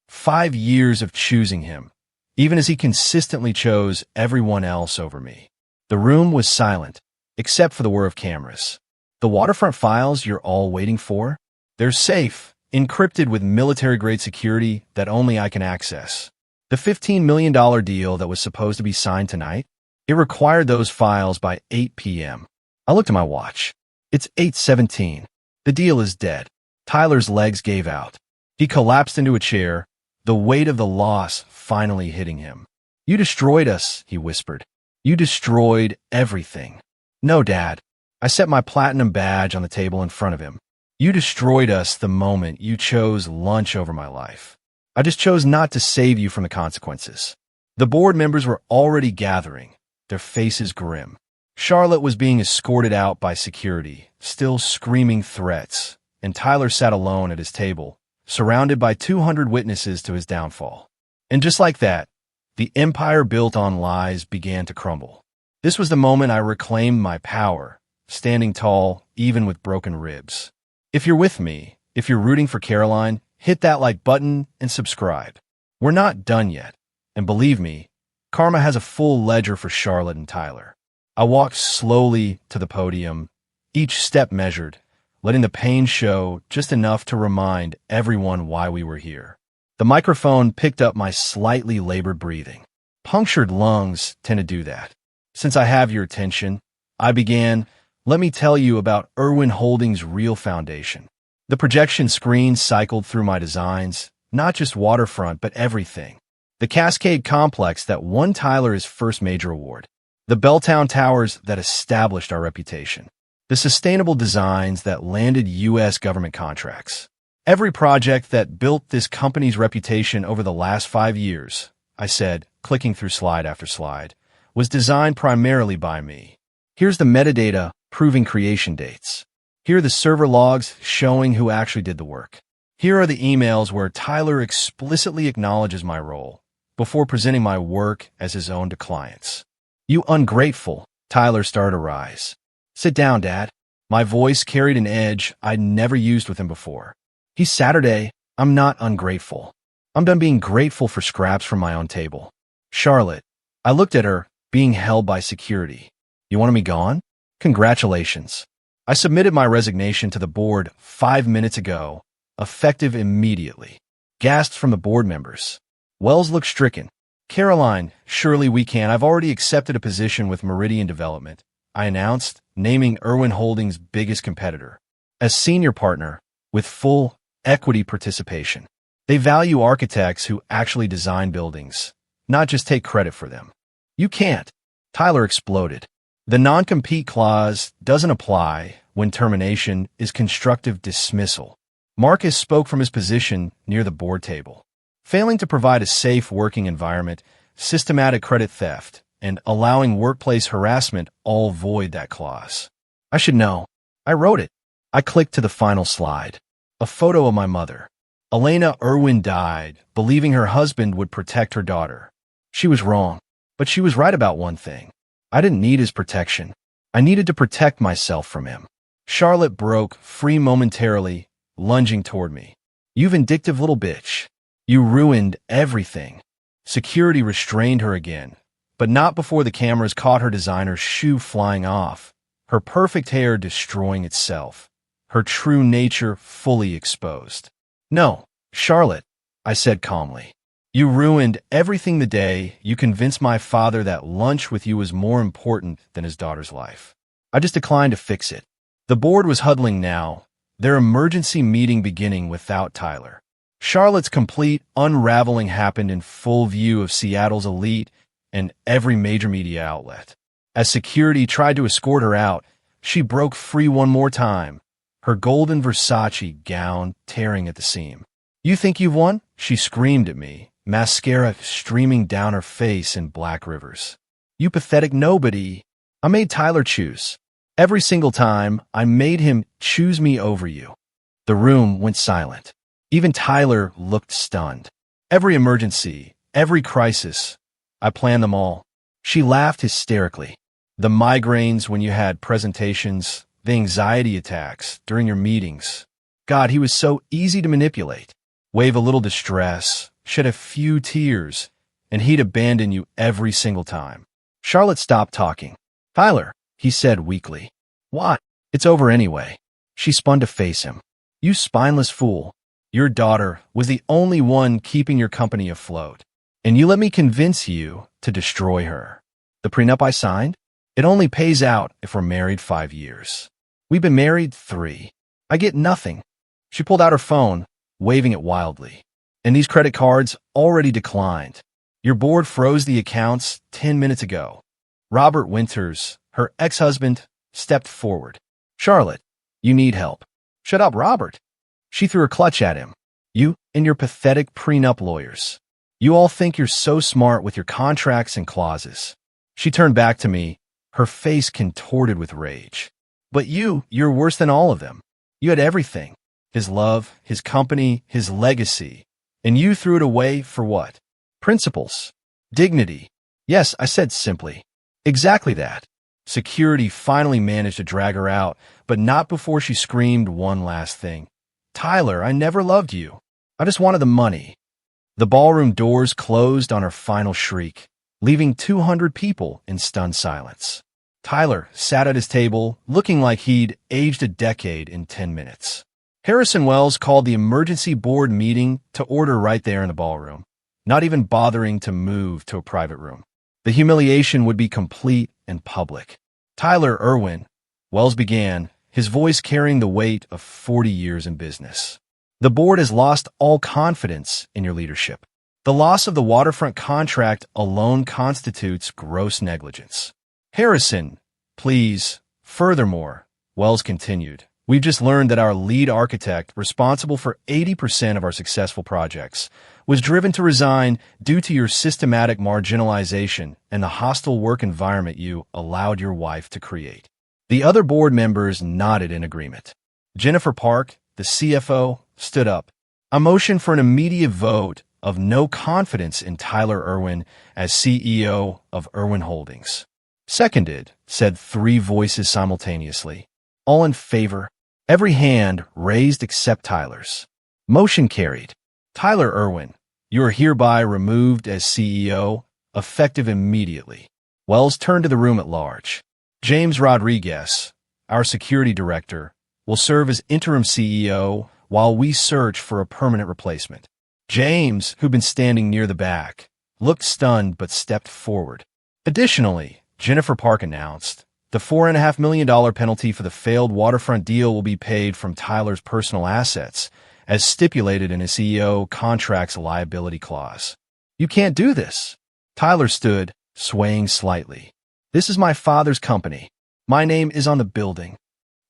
5 years of choosing him, even as he consistently chose everyone else over me. The room was silent, except for the whir of cameras. "The waterfront files you're all waiting for? They're safe, encrypted with military-grade security that only I can access. The $15 million deal that was supposed to be signed tonight? It required those files by 8 p.m. I looked at my watch. It's 8:17. The deal is dead. Tyler's legs gave out. He collapsed into a chair, the weight of the loss finally hitting him. "You destroyed us," he whispered. "You destroyed everything." "No, Dad." I set my platinum badge on the table in front of him. "You destroyed us the moment you chose lunch over my life. I just chose not to save you from the consequences." The board members were already gathering, their faces grim. Charlotte was being escorted out by security, still screaming threats, and Tyler sat alone at his table, surrounded by 200 witnesses to his downfall. And just like that, the empire built on lies began to crumble. This was the moment I reclaimed my power, standing tall, even with broken ribs. If you're with me, if you're rooting for Caroline, hit that like button and subscribe. We're not done yet. And believe me, karma has a full ledger for Charlotte and Tyler. I walked slowly to the podium, each step measured, letting the pain show just enough to remind everyone why we were here. The microphone picked up my slightly labored breathing. Punctured lungs tend to do that. "Since I have your attention," I began, "let me tell you about Irwin Holdings' real foundation." The projection screen cycled through my designs, not just waterfront, but everything. The Cascade Complex that won Tyler his first major award. The Belltown Towers that established our reputation. The sustainable designs that landed U.S. government contracts. Every project that built this company's reputation over the last 5 years, I said, clicking through slide after slide, was designed primarily by me. Here's the metadata proving creation dates. Here are the server logs showing who actually did the work. Here are the emails where Tyler explicitly acknowledges my role before presenting my work as his own to clients. "You ungrateful," Tyler started to rise. "Sit down, Dad." My voice carried an edge I'd never used with him before. "He's Saturday. I'm not ungrateful. I'm done being grateful for scraps from my own table." "Charlotte." I looked at her, being held by security. "You want me gone? Congratulations." I submitted my resignation to the board 5 minutes ago, effective immediately. Gasps from the board members. Wells looked stricken. "Caroline, surely we can. I've already accepted a position with Meridian Development," I announced, naming Irwin Holdings' biggest competitor, as senior partner with full equity participation. They value architects who actually design buildings, not just take credit for them. You can't. Tyler exploded. The non-compete clause doesn't apply when termination is constructive dismissal. Marcus spoke from his position near the board table. Failing to provide a safe working environment, systematic credit theft, and allowing workplace harassment all void that clause. I should know. I wrote it. I clicked to the final slide. A photo of my mother. Elena Irwin died, believing her husband would protect her daughter. She was wrong, but she was right about one thing. I didn't need his protection. I needed to protect myself from him. Charlotte broke free momentarily, lunging toward me. You vindictive little bitch. You ruined everything. Security restrained her again, but not before the cameras caught her designer's shoe flying off, her perfect hair destroying itself, her true nature fully exposed. No, Charlotte, I said calmly. You ruined everything the day you convinced my father that lunch with you was more important than his daughter's life. I just declined to fix it. The board was huddling now, their emergency meeting beginning without Tyler. Charlotte's complete unraveling happened in full view of Seattle's elite and every major media outlet. As security tried to escort her out, she broke free one more time, her golden Versace gown tearing at the seam. You think you've won? She screamed at me, mascara streaming down her face in black rivers. You pathetic nobody. I made Tyler choose. Every single time, I made him choose me over you. The room went silent. Even Tyler looked stunned. Every emergency, every crisis, I planned them all. She laughed hysterically. The migraines when you had presentations, the anxiety attacks during your meetings. God, he was so easy to manipulate. Wave a little distress, shed a few tears, and he'd abandon you every single time. Charlotte stopped talking. Tyler, he said weakly. What? It's over anyway. She spun to face him. You spineless fool. Your daughter was the only one keeping your company afloat, and you let me convince you to destroy her. The prenup I signed? It only pays out if we're married 5 years. We've been married 3. I get nothing. She pulled out her phone, waving it wildly. And these credit cards already declined. Your board froze the accounts 10 minutes ago. Robert Winters, her ex-husband, stepped forward. Charlotte, you need help. Shut up, Robert. She threw her clutch at him. You and your pathetic prenup lawyers. You all think you're so smart with your contracts and clauses. She turned back to me, her face contorted with rage. But you're worse than all of them. You had everything. His love, his company, his legacy. And you threw it away for what? Principles. Dignity. Yes, I said simply. Exactly that. Security finally managed to drag her out, but not before she screamed one last thing. Tyler, I never loved you. I just wanted the money. The ballroom doors closed on her final shriek, leaving 200 people in stunned silence. Tyler sat at his table, looking like he'd aged a decade in 10 minutes. Harrison Wells called the emergency board meeting to order right there in the ballroom, not even bothering to move to a private room. The humiliation would be complete and public. Tyler Irwin, Wells began, his voice carrying the weight of 40 years in business. The board has lost all confidence in your leadership. The loss of the waterfront contract alone constitutes gross negligence. Harrison, please. Furthermore, Wells continued, we've just learned that our lead architect, responsible for 80% of our successful projects, was driven to resign due to your systematic marginalization and the hostile work environment you allowed your wife to create. The other board members nodded in agreement. Jennifer Park, the CFO, stood up. A motion for an immediate vote of no confidence in Tyler Irwin as CEO of Irwin Holdings. Seconded, said 3 voices simultaneously. All in favor. Every hand raised except Tyler's. Motion carried. Tyler Irwin, you are hereby removed as CEO, effective immediately. Wells turned to the room at large. James Rodriguez, our security director, will serve as interim CEO while we search for a permanent replacement. James, who'd been standing near the back, looked stunned but stepped forward. Additionally, Jennifer Park announced, the $4.5 million penalty for the failed waterfront deal will be paid from Tyler's personal assets, as stipulated in a CEO contract's liability clause. You can't do this. Tyler stood, swaying slightly. This is my father's company. My name is on the building.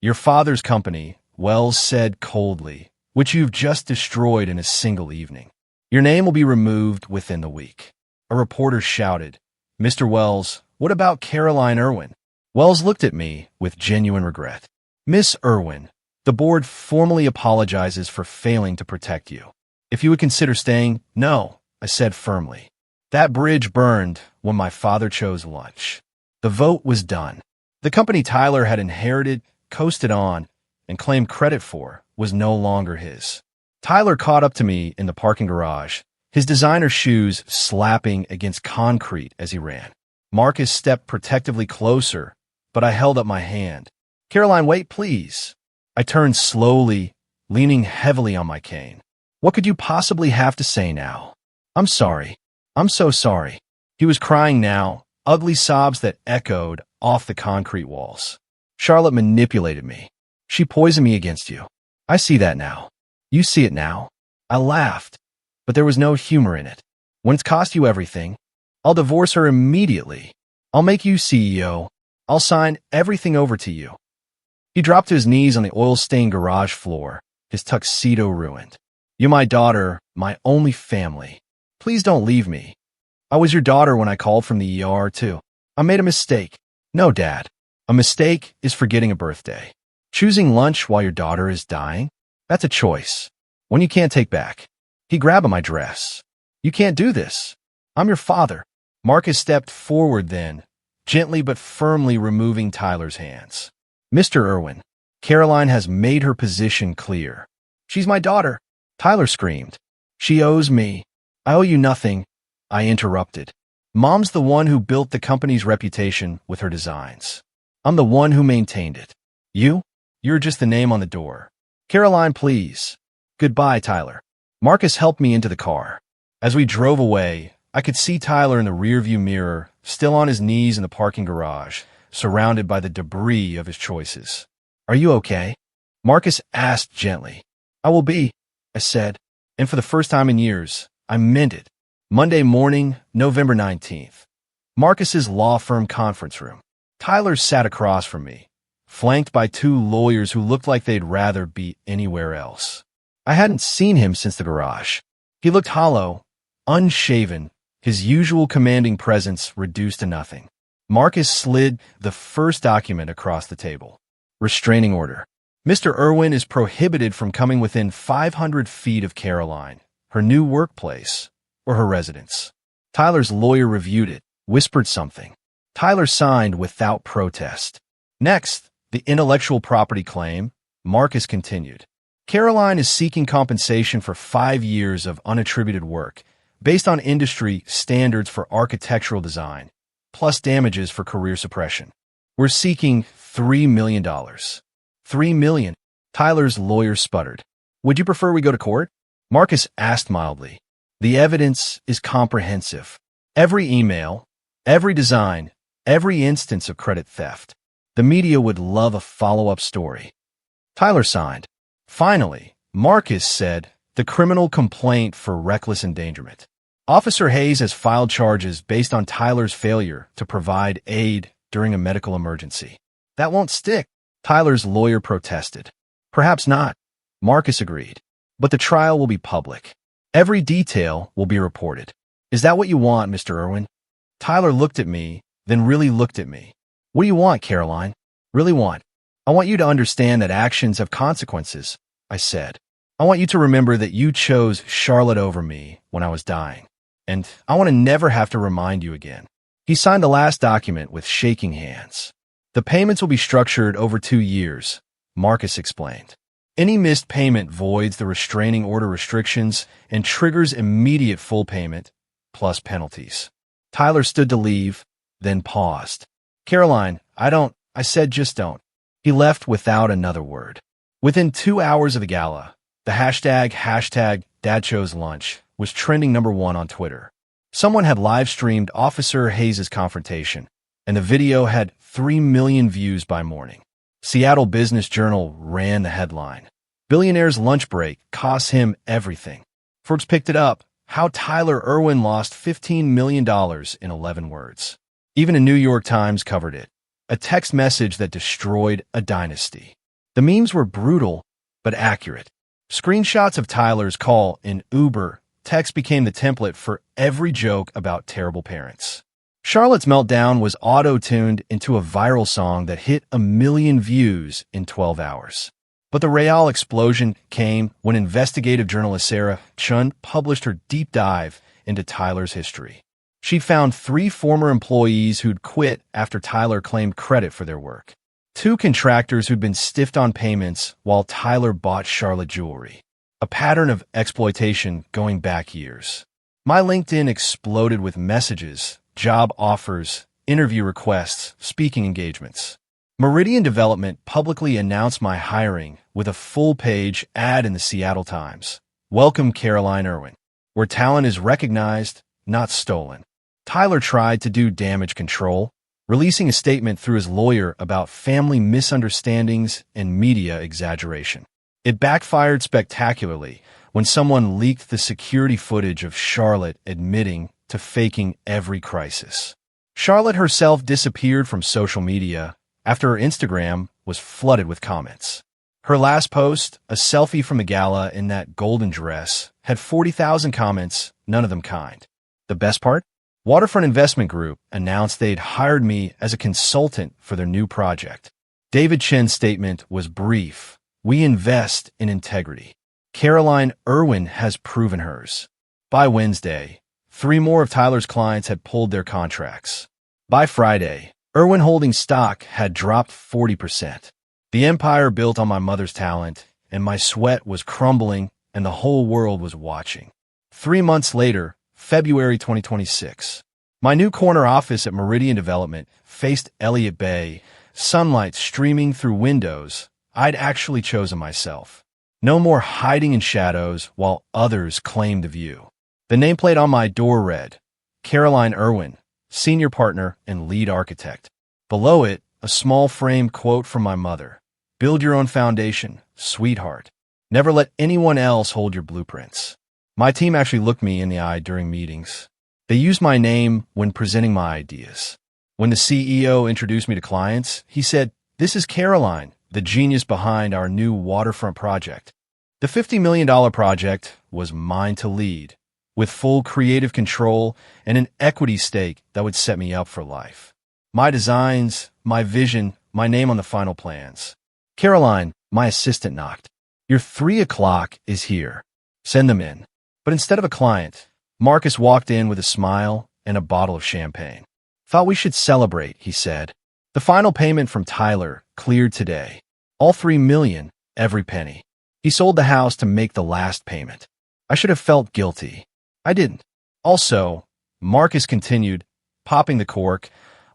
Your father's company, Wells said coldly, which you've just destroyed in a single evening. Your name will be removed within the week. A reporter shouted, Mr. Wells, what about Caroline Irwin? Wells looked at me with genuine regret. Miss Irwin, the board formally apologizes for failing to protect you. If you would consider staying, no, I said firmly. That bridge burned when my father chose lunch. The vote was done. The company Tyler had inherited, coasted on, and claimed credit for was no longer his. Tyler caught up to me in the parking garage, his designer shoes slapping against concrete as he ran. Marcus stepped protectively closer, but I held up my hand. Caroline, wait, please. I turned slowly, leaning heavily on my cane. What could you possibly have to say now? I'm sorry. I'm so sorry. He was crying now, ugly sobs that echoed off the concrete walls. Charlotte manipulated me. She poisoned me against you. I see that now. You see it now. I laughed, but there was no humor in it. When it's cost you everything, I'll divorce her immediately. I'll make you CEO. I'll sign everything over to you. He dropped to his knees on the oil-stained garage floor, his tuxedo ruined. You're my daughter, my only family. Please don't leave me. I was your daughter when I called from the ER, too. I made a mistake. No, Dad. A mistake is forgetting a birthday. Choosing lunch while your daughter is dying? That's a choice. One you can't take back. He grabbed at my dress. You can't do this. I'm your father. Marcus stepped forward then, gently but firmly removing Tyler's hands. Mr. Irwin, Caroline has made her position clear. She's my daughter. Tyler screamed. She owes me. I owe you nothing. I interrupted. Mom's the one who built the company's reputation with her designs. I'm the one who maintained it. You're just the name on the door. Caroline, please. Goodbye, Tyler. Marcus helped me into the car. As we drove away, I could see Tyler in the rearview mirror, still on his knees in the parking garage, surrounded by the debris of his choices. Are you okay? Marcus asked gently. I will be, I said, and for the first time in years, I meant it. Monday morning, November 19th. Marcus's law firm conference room. Tyler sat across from me, flanked by two lawyers who looked like they'd rather be anywhere else. I hadn't seen him since the garage. He looked hollow, unshaven, his usual commanding presence reduced to nothing. Marcus slid the first document across the table. Restraining order. Mr. Irwin is prohibited from coming within 500 feet of Caroline, her new workplace, or her residence. Tyler's lawyer reviewed it, whispered something. Tyler signed without protest. Next, the intellectual property claim, Marcus continued. Caroline is seeking compensation for 5 years of unattributed work, based on industry standards for architectural design, plus damages for career suppression. We're seeking $3 million. $3 million, Tyler's lawyer sputtered. Would you prefer we go to court? Marcus asked mildly. The evidence is comprehensive. Every email, every design, every instance of credit theft. The media would love a follow-up story. Tyler signed. Finally, Marcus said, the criminal complaint for reckless endangerment. Officer Hayes has filed charges based on Tyler's failure to provide aid during a medical emergency. That won't stick, Tyler's lawyer protested. Perhaps not, Marcus agreed. But the trial will be public. Every detail will be reported. Is that what you want, Mr. Irwin? Tyler looked at me, then really looked at me. What do you want, Caroline? Really want? I want you to understand that actions have consequences, I said. I want you to remember that you chose Charlotte over me when I was dying. And I want to never have to remind you again. He signed the last document with shaking hands. The payments will be structured over 2 years, Marcus explained. Any missed payment voids the restraining order restrictions and triggers immediate full payment, plus penalties. Tyler stood to leave, then paused. Caroline, I said just don't. He left without another word. Within 2 hours of the gala, the hashtag Dad Chose Lunch was trending #1 on Twitter. Someone had live-streamed Officer Hayes' confrontation, and the video had 3 million views by morning. Seattle Business Journal ran the headline. Billionaire's lunch break costs him everything. Forbes picked it up. How Tyler Irwin lost $15 million in 11 words. Even a New York Times covered it. A text message that destroyed a dynasty. The memes were brutal, but accurate. Screenshots of Tyler's call in Uber. Text became the template for every joke about terrible parents. Charlotte's meltdown was auto-tuned into a viral song that hit 1 million views in 12 hours. But the real explosion came when investigative journalist Sarah Chun published her deep dive into Tyler's history. She found 3 former employees who'd quit after Tyler claimed credit for their work. 2 contractors who'd been stiffed on payments while Tyler bought Charlotte jewelry. A pattern of exploitation going back years. My LinkedIn exploded with messages, job offers, interview requests, speaking engagements. Meridian Development publicly announced my hiring with a full-page ad in the Seattle Times. Welcome, Caroline Irwin, where talent is recognized, not stolen. Tyler tried to do damage control, releasing a statement through his lawyer about family misunderstandings and media exaggeration. It backfired spectacularly when someone leaked the security footage of Charlotte admitting to faking every crisis. Charlotte herself disappeared from social media after her Instagram was flooded with comments. Her last post, a selfie from the gala in that golden dress, had 40,000 comments, none of them kind. The best part? Waterfront Investment Group announced they'd hired me as a consultant for their new project. David Chen's statement was brief. We invest in integrity. Caroline Irwin has proven hers. By Wednesday, 3 more of Tyler's clients had pulled their contracts. By Friday, Irwin Holdings stock had dropped 40%. The empire built on my mother's talent, and my sweat was crumbling, and the whole world was watching. 3 months later, February 2026. My new corner office at Meridian Development faced Elliott Bay, sunlight streaming through windows I'd actually chosen myself. No more hiding in shadows while others claimed the view. The nameplate on my door read, Caroline Irwin, Senior Partner and Lead Architect. Below it, a small frame quote from my mother. Build your own foundation, sweetheart. Never let anyone else hold your blueprints. My team actually looked me in the eye during meetings. They used my name when presenting my ideas. When the CEO introduced me to clients, he said, "This is Caroline, the genius behind our new waterfront project." The $50 million project was mine to lead, with full creative control and an equity stake that would set me up for life. My designs, my vision, my name on the final plans. Caroline, my assistant knocked. Your 3 o'clock is here. Send them in. But instead of a client, Marcus walked in with a smile and a bottle of champagne. Thought we should celebrate, he said. The final payment from Tyler cleared today. All $3 million, every penny. He sold the house to make the last payment. I should have felt guilty. I didn't. Also, Marcus continued, popping the cork,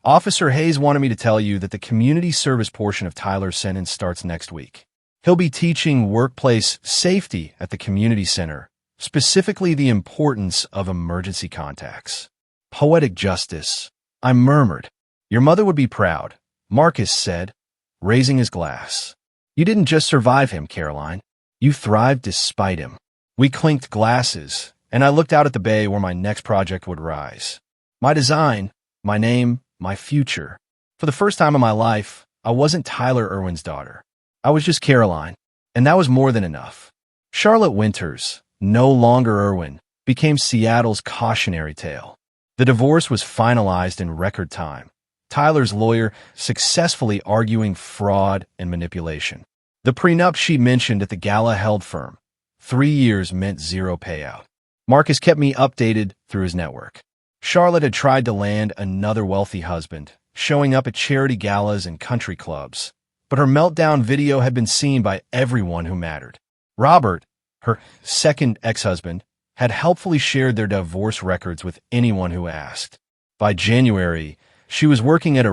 Officer Hayes wanted me to tell you that the community service portion of Tyler's sentence starts next week. He'll be teaching workplace safety at the community center, specifically the importance of emergency contacts. Poetic justice. I murmured. Your mother would be proud, Marcus said, raising his glass. You didn't just survive him, Caroline. You thrived despite him. We clinked glasses, and I looked out at the bay where my next project would rise. My design, my name, my future. For the first time in my life, I wasn't Tyler Irwin's daughter. I was just Caroline, and that was more than enough. Charlotte Winters, no longer Irwin, became Seattle's cautionary tale. The divorce was finalized in record time, Tyler's lawyer successfully arguing fraud and manipulation. The prenup she mentioned at the gala held firm. 3 years meant 0 payout. Marcus kept me updated through his network. Charlotte had tried to land another wealthy husband, showing up at charity galas and country clubs. But her meltdown video had been seen by everyone who mattered. Robert, her second ex-husband, had helpfully shared their divorce records with anyone who asked. By January, she was working at a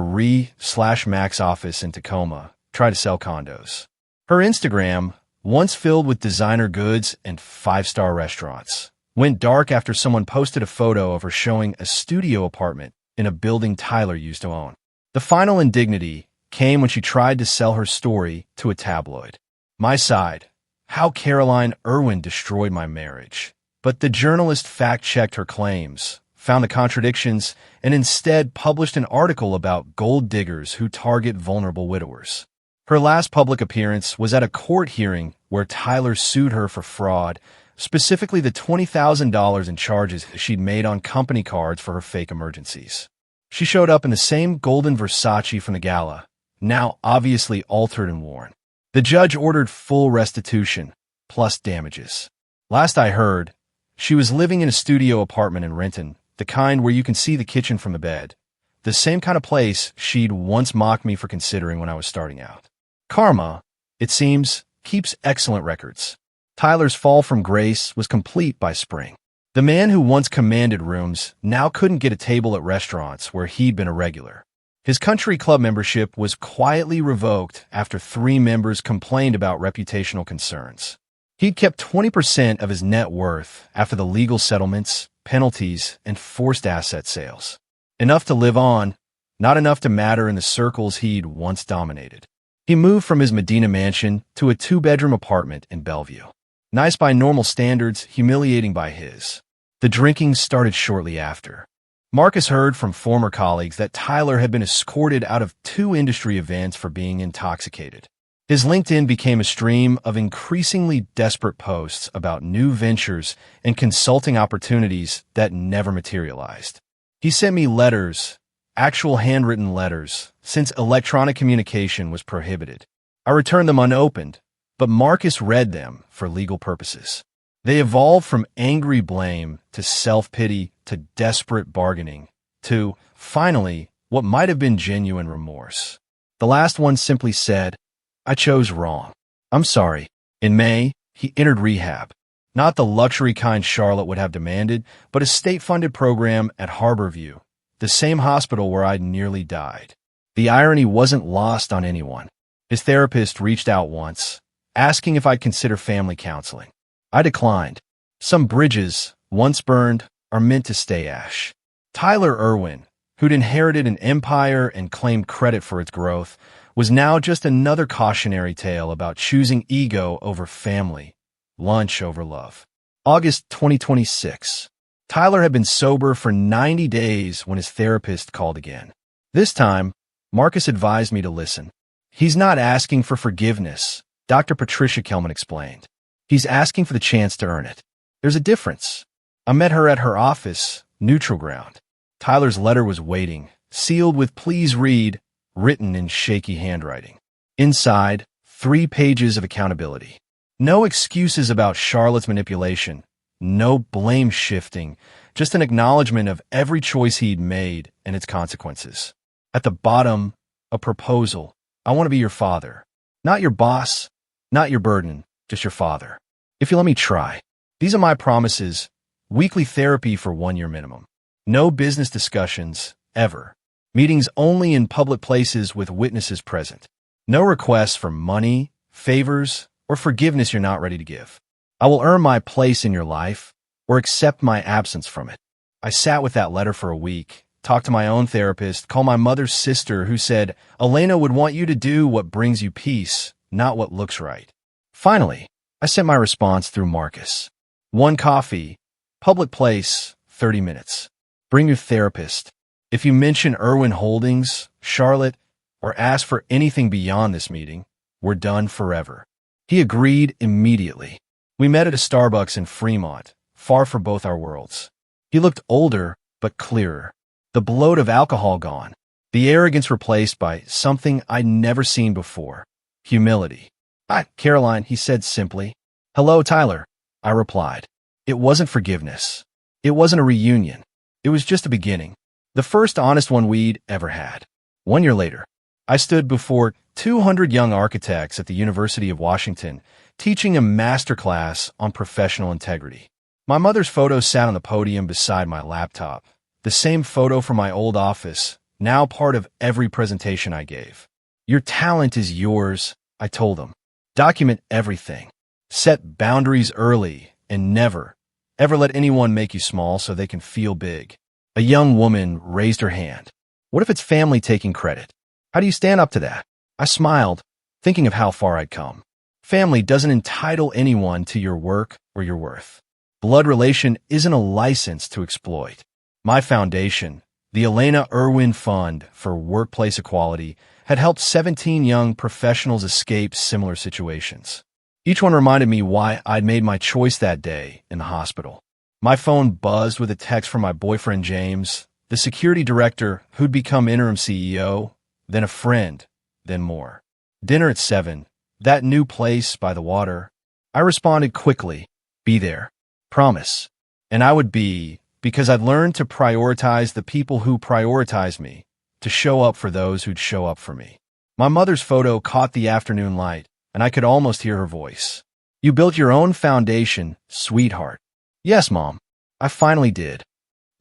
Max office in Tacoma, trying to sell condos. Her Instagram, once filled with designer goods and 5-star restaurants, went dark after someone posted a photo of her showing a studio apartment in a building Tyler used to own. The final indignity came when she tried to sell her story to a tabloid. My side, how Caroline Irwin destroyed my marriage. But the journalist fact-checked her claims, found the contradictions, and instead published an article about gold diggers who target vulnerable widowers. Her last public appearance was at a court hearing where Tyler sued her for fraud, specifically the $20,000 in charges she'd made on company cards for her fake emergencies. She showed up in the same golden Versace from the gala, now obviously altered and worn. The judge ordered full restitution, plus damages. Last I heard, she was living in a studio apartment in Renton, the kind where you can see the kitchen from the bed. The same kind of place she'd once mocked me for considering when I was starting out. Karma, it seems, keeps excellent records. Tyler's fall from grace was complete by spring. The man who once commanded rooms now couldn't get a table at restaurants where he'd been a regular. His country club membership was quietly revoked after 3 members complained about reputational concerns. He'd kept 20% of his net worth after the legal settlements, penalties, and forced asset sales. Enough to live on, not enough to matter in the circles he'd once dominated. He moved from his Medina mansion to a 2-bedroom apartment in Bellevue. Nice by normal standards, humiliating by his. The drinking started shortly after. Marcus heard from former colleagues that Tyler had been escorted out of 2 industry events for being intoxicated. His LinkedIn became a stream of increasingly desperate posts about new ventures and consulting opportunities that never materialized. He sent me letters, actual handwritten letters, since electronic communication was prohibited. I returned them unopened, but Marcus read them for legal purposes. They evolved from angry blame to self-pity to desperate bargaining to, finally, what might have been genuine remorse. The last one simply said, "I chose wrong. I'm sorry." In May, he entered rehab. Not the luxury kind Charlotte would have demanded, but a state-funded program at Harborview, the same hospital where I'd nearly died. The irony wasn't lost on anyone. His therapist reached out once, asking if I'd consider family counseling. I declined. Some bridges, once burned, are meant to stay ash. Tyler Irwin, who'd inherited an empire and claimed credit for its growth, was now just another cautionary tale about choosing ego over family, lunch over love. August 2026. Tyler had been sober for 90 days when his therapist called again. This time, Marcus advised me to listen. He's not asking for forgiveness, Dr. Patricia Kelman explained. He's asking for the chance to earn it. There's a difference. I met her at her office, neutral ground. Tyler's letter was waiting, sealed with "Please read," written in shaky handwriting. Inside, 3 pages of accountability. No excuses about Charlotte's manipulation, no blame shifting, just an acknowledgement of every choice he'd made and its consequences. At the bottom, a proposal. I want to be your father. Not your boss, not your burden, just your father. If you let me try. These are my promises. Weekly therapy for 1 year minimum. No business discussions, ever. Meetings only in public places with witnesses present. No requests for money, favors, or forgiveness you're not ready to give. I will earn my place in your life or accept my absence from it. I sat with that letter for a week, talked to my own therapist, called my mother's sister who said, "Elena would want you to do what brings you peace, not what looks right." Finally, I sent my response through Marcus. 1 coffee, public place, 30 minutes. Bring your therapist. If you mention Irwin Holdings, Charlotte, or ask for anything beyond this meeting, we're done forever. He agreed immediately. We met at a Starbucks in Fremont, far from both our worlds. He looked older, but clearer. The bloat of alcohol gone. The arrogance replaced by something I'd never seen before. Humility. "Hi, Caroline," he said simply. "Hello, Tyler," I replied. It wasn't forgiveness. It wasn't a reunion. It was just a beginning. The first honest one we'd ever had. 1 year later, I stood before 200 young architects at the University of Washington, teaching a masterclass on professional integrity. My mother's photo sat on the podium beside my laptop, the same photo from my old office, now part of every presentation I gave. "Your talent is yours," I told them. "Document everything. Set boundaries early and never, ever let anyone make you small so they can feel big." A young woman raised her hand. "What if it's family taking credit? How do you stand up to that?" I smiled, thinking of how far I'd come. Family doesn't entitle anyone to your work or your worth. Blood relation isn't a license to exploit. My foundation, the Elena Irwin Fund for Workplace Equality, had helped 17 young professionals escape similar situations. Each one reminded me why I'd made my choice that day in the hospital. My phone buzzed with a text from my boyfriend James, the security director who'd become interim CEO, then a friend, then more. Dinner at 7, that new place by the water. I responded quickly, be there. Promise. And I would be, because I'd learned to prioritize the people who prioritize me, to show up for those who'd show up for me. My mother's photo caught the afternoon light, and I could almost hear her voice. You built your own foundation, sweetheart. Yes, Mom. I finally did.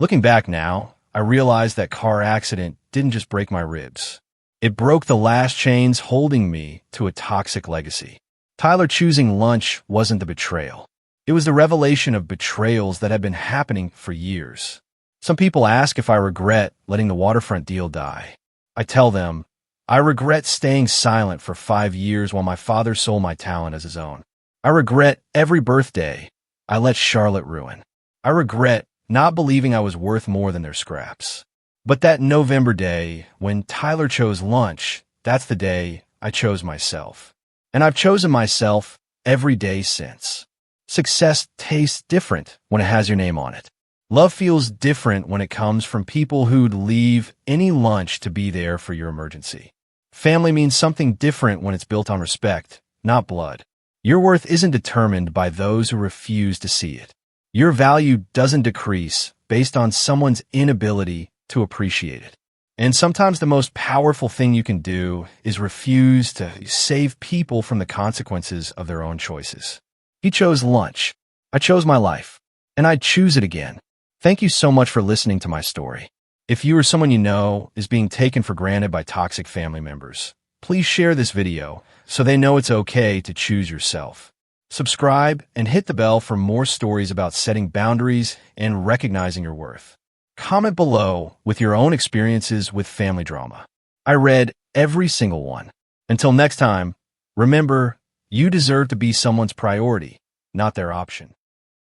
Looking back now, I realized that car accident didn't just break my ribs. It broke the last chains holding me to a toxic legacy. Tyler choosing lunch wasn't the betrayal. It was the revelation of betrayals that had been happening for years. Some people ask if I regret letting the waterfront deal die. I tell them, I regret staying silent for 5 years while my father sold my talent as his own. I regret every birthday I let Charlotte ruin. I regret not believing I was worth more than their scraps. But that November day, when Tyler chose lunch, that's the day I chose myself. And I've chosen myself every day since. Success tastes different when it has your name on it. Love feels different when it comes from people who'd leave any lunch to be there for your emergency. Family means something different when it's built on respect, not blood. Your worth isn't determined by those who refuse to see it. Your value doesn't decrease based on someone's inability to appreciate it. And sometimes the most powerful thing you can do is refuse to save people from the consequences of their own choices. He chose lunch. I chose my life. And I'd choose it again. Thank you so much for listening to my story. If you or someone you know is being taken for granted by toxic family members, please share this video so they know it's okay to choose yourself. Subscribe and hit the bell for more stories about setting boundaries and recognizing your worth. Comment below with your own experiences with family drama. I read every single one. Until next time, remember, you deserve to be someone's priority, not their option.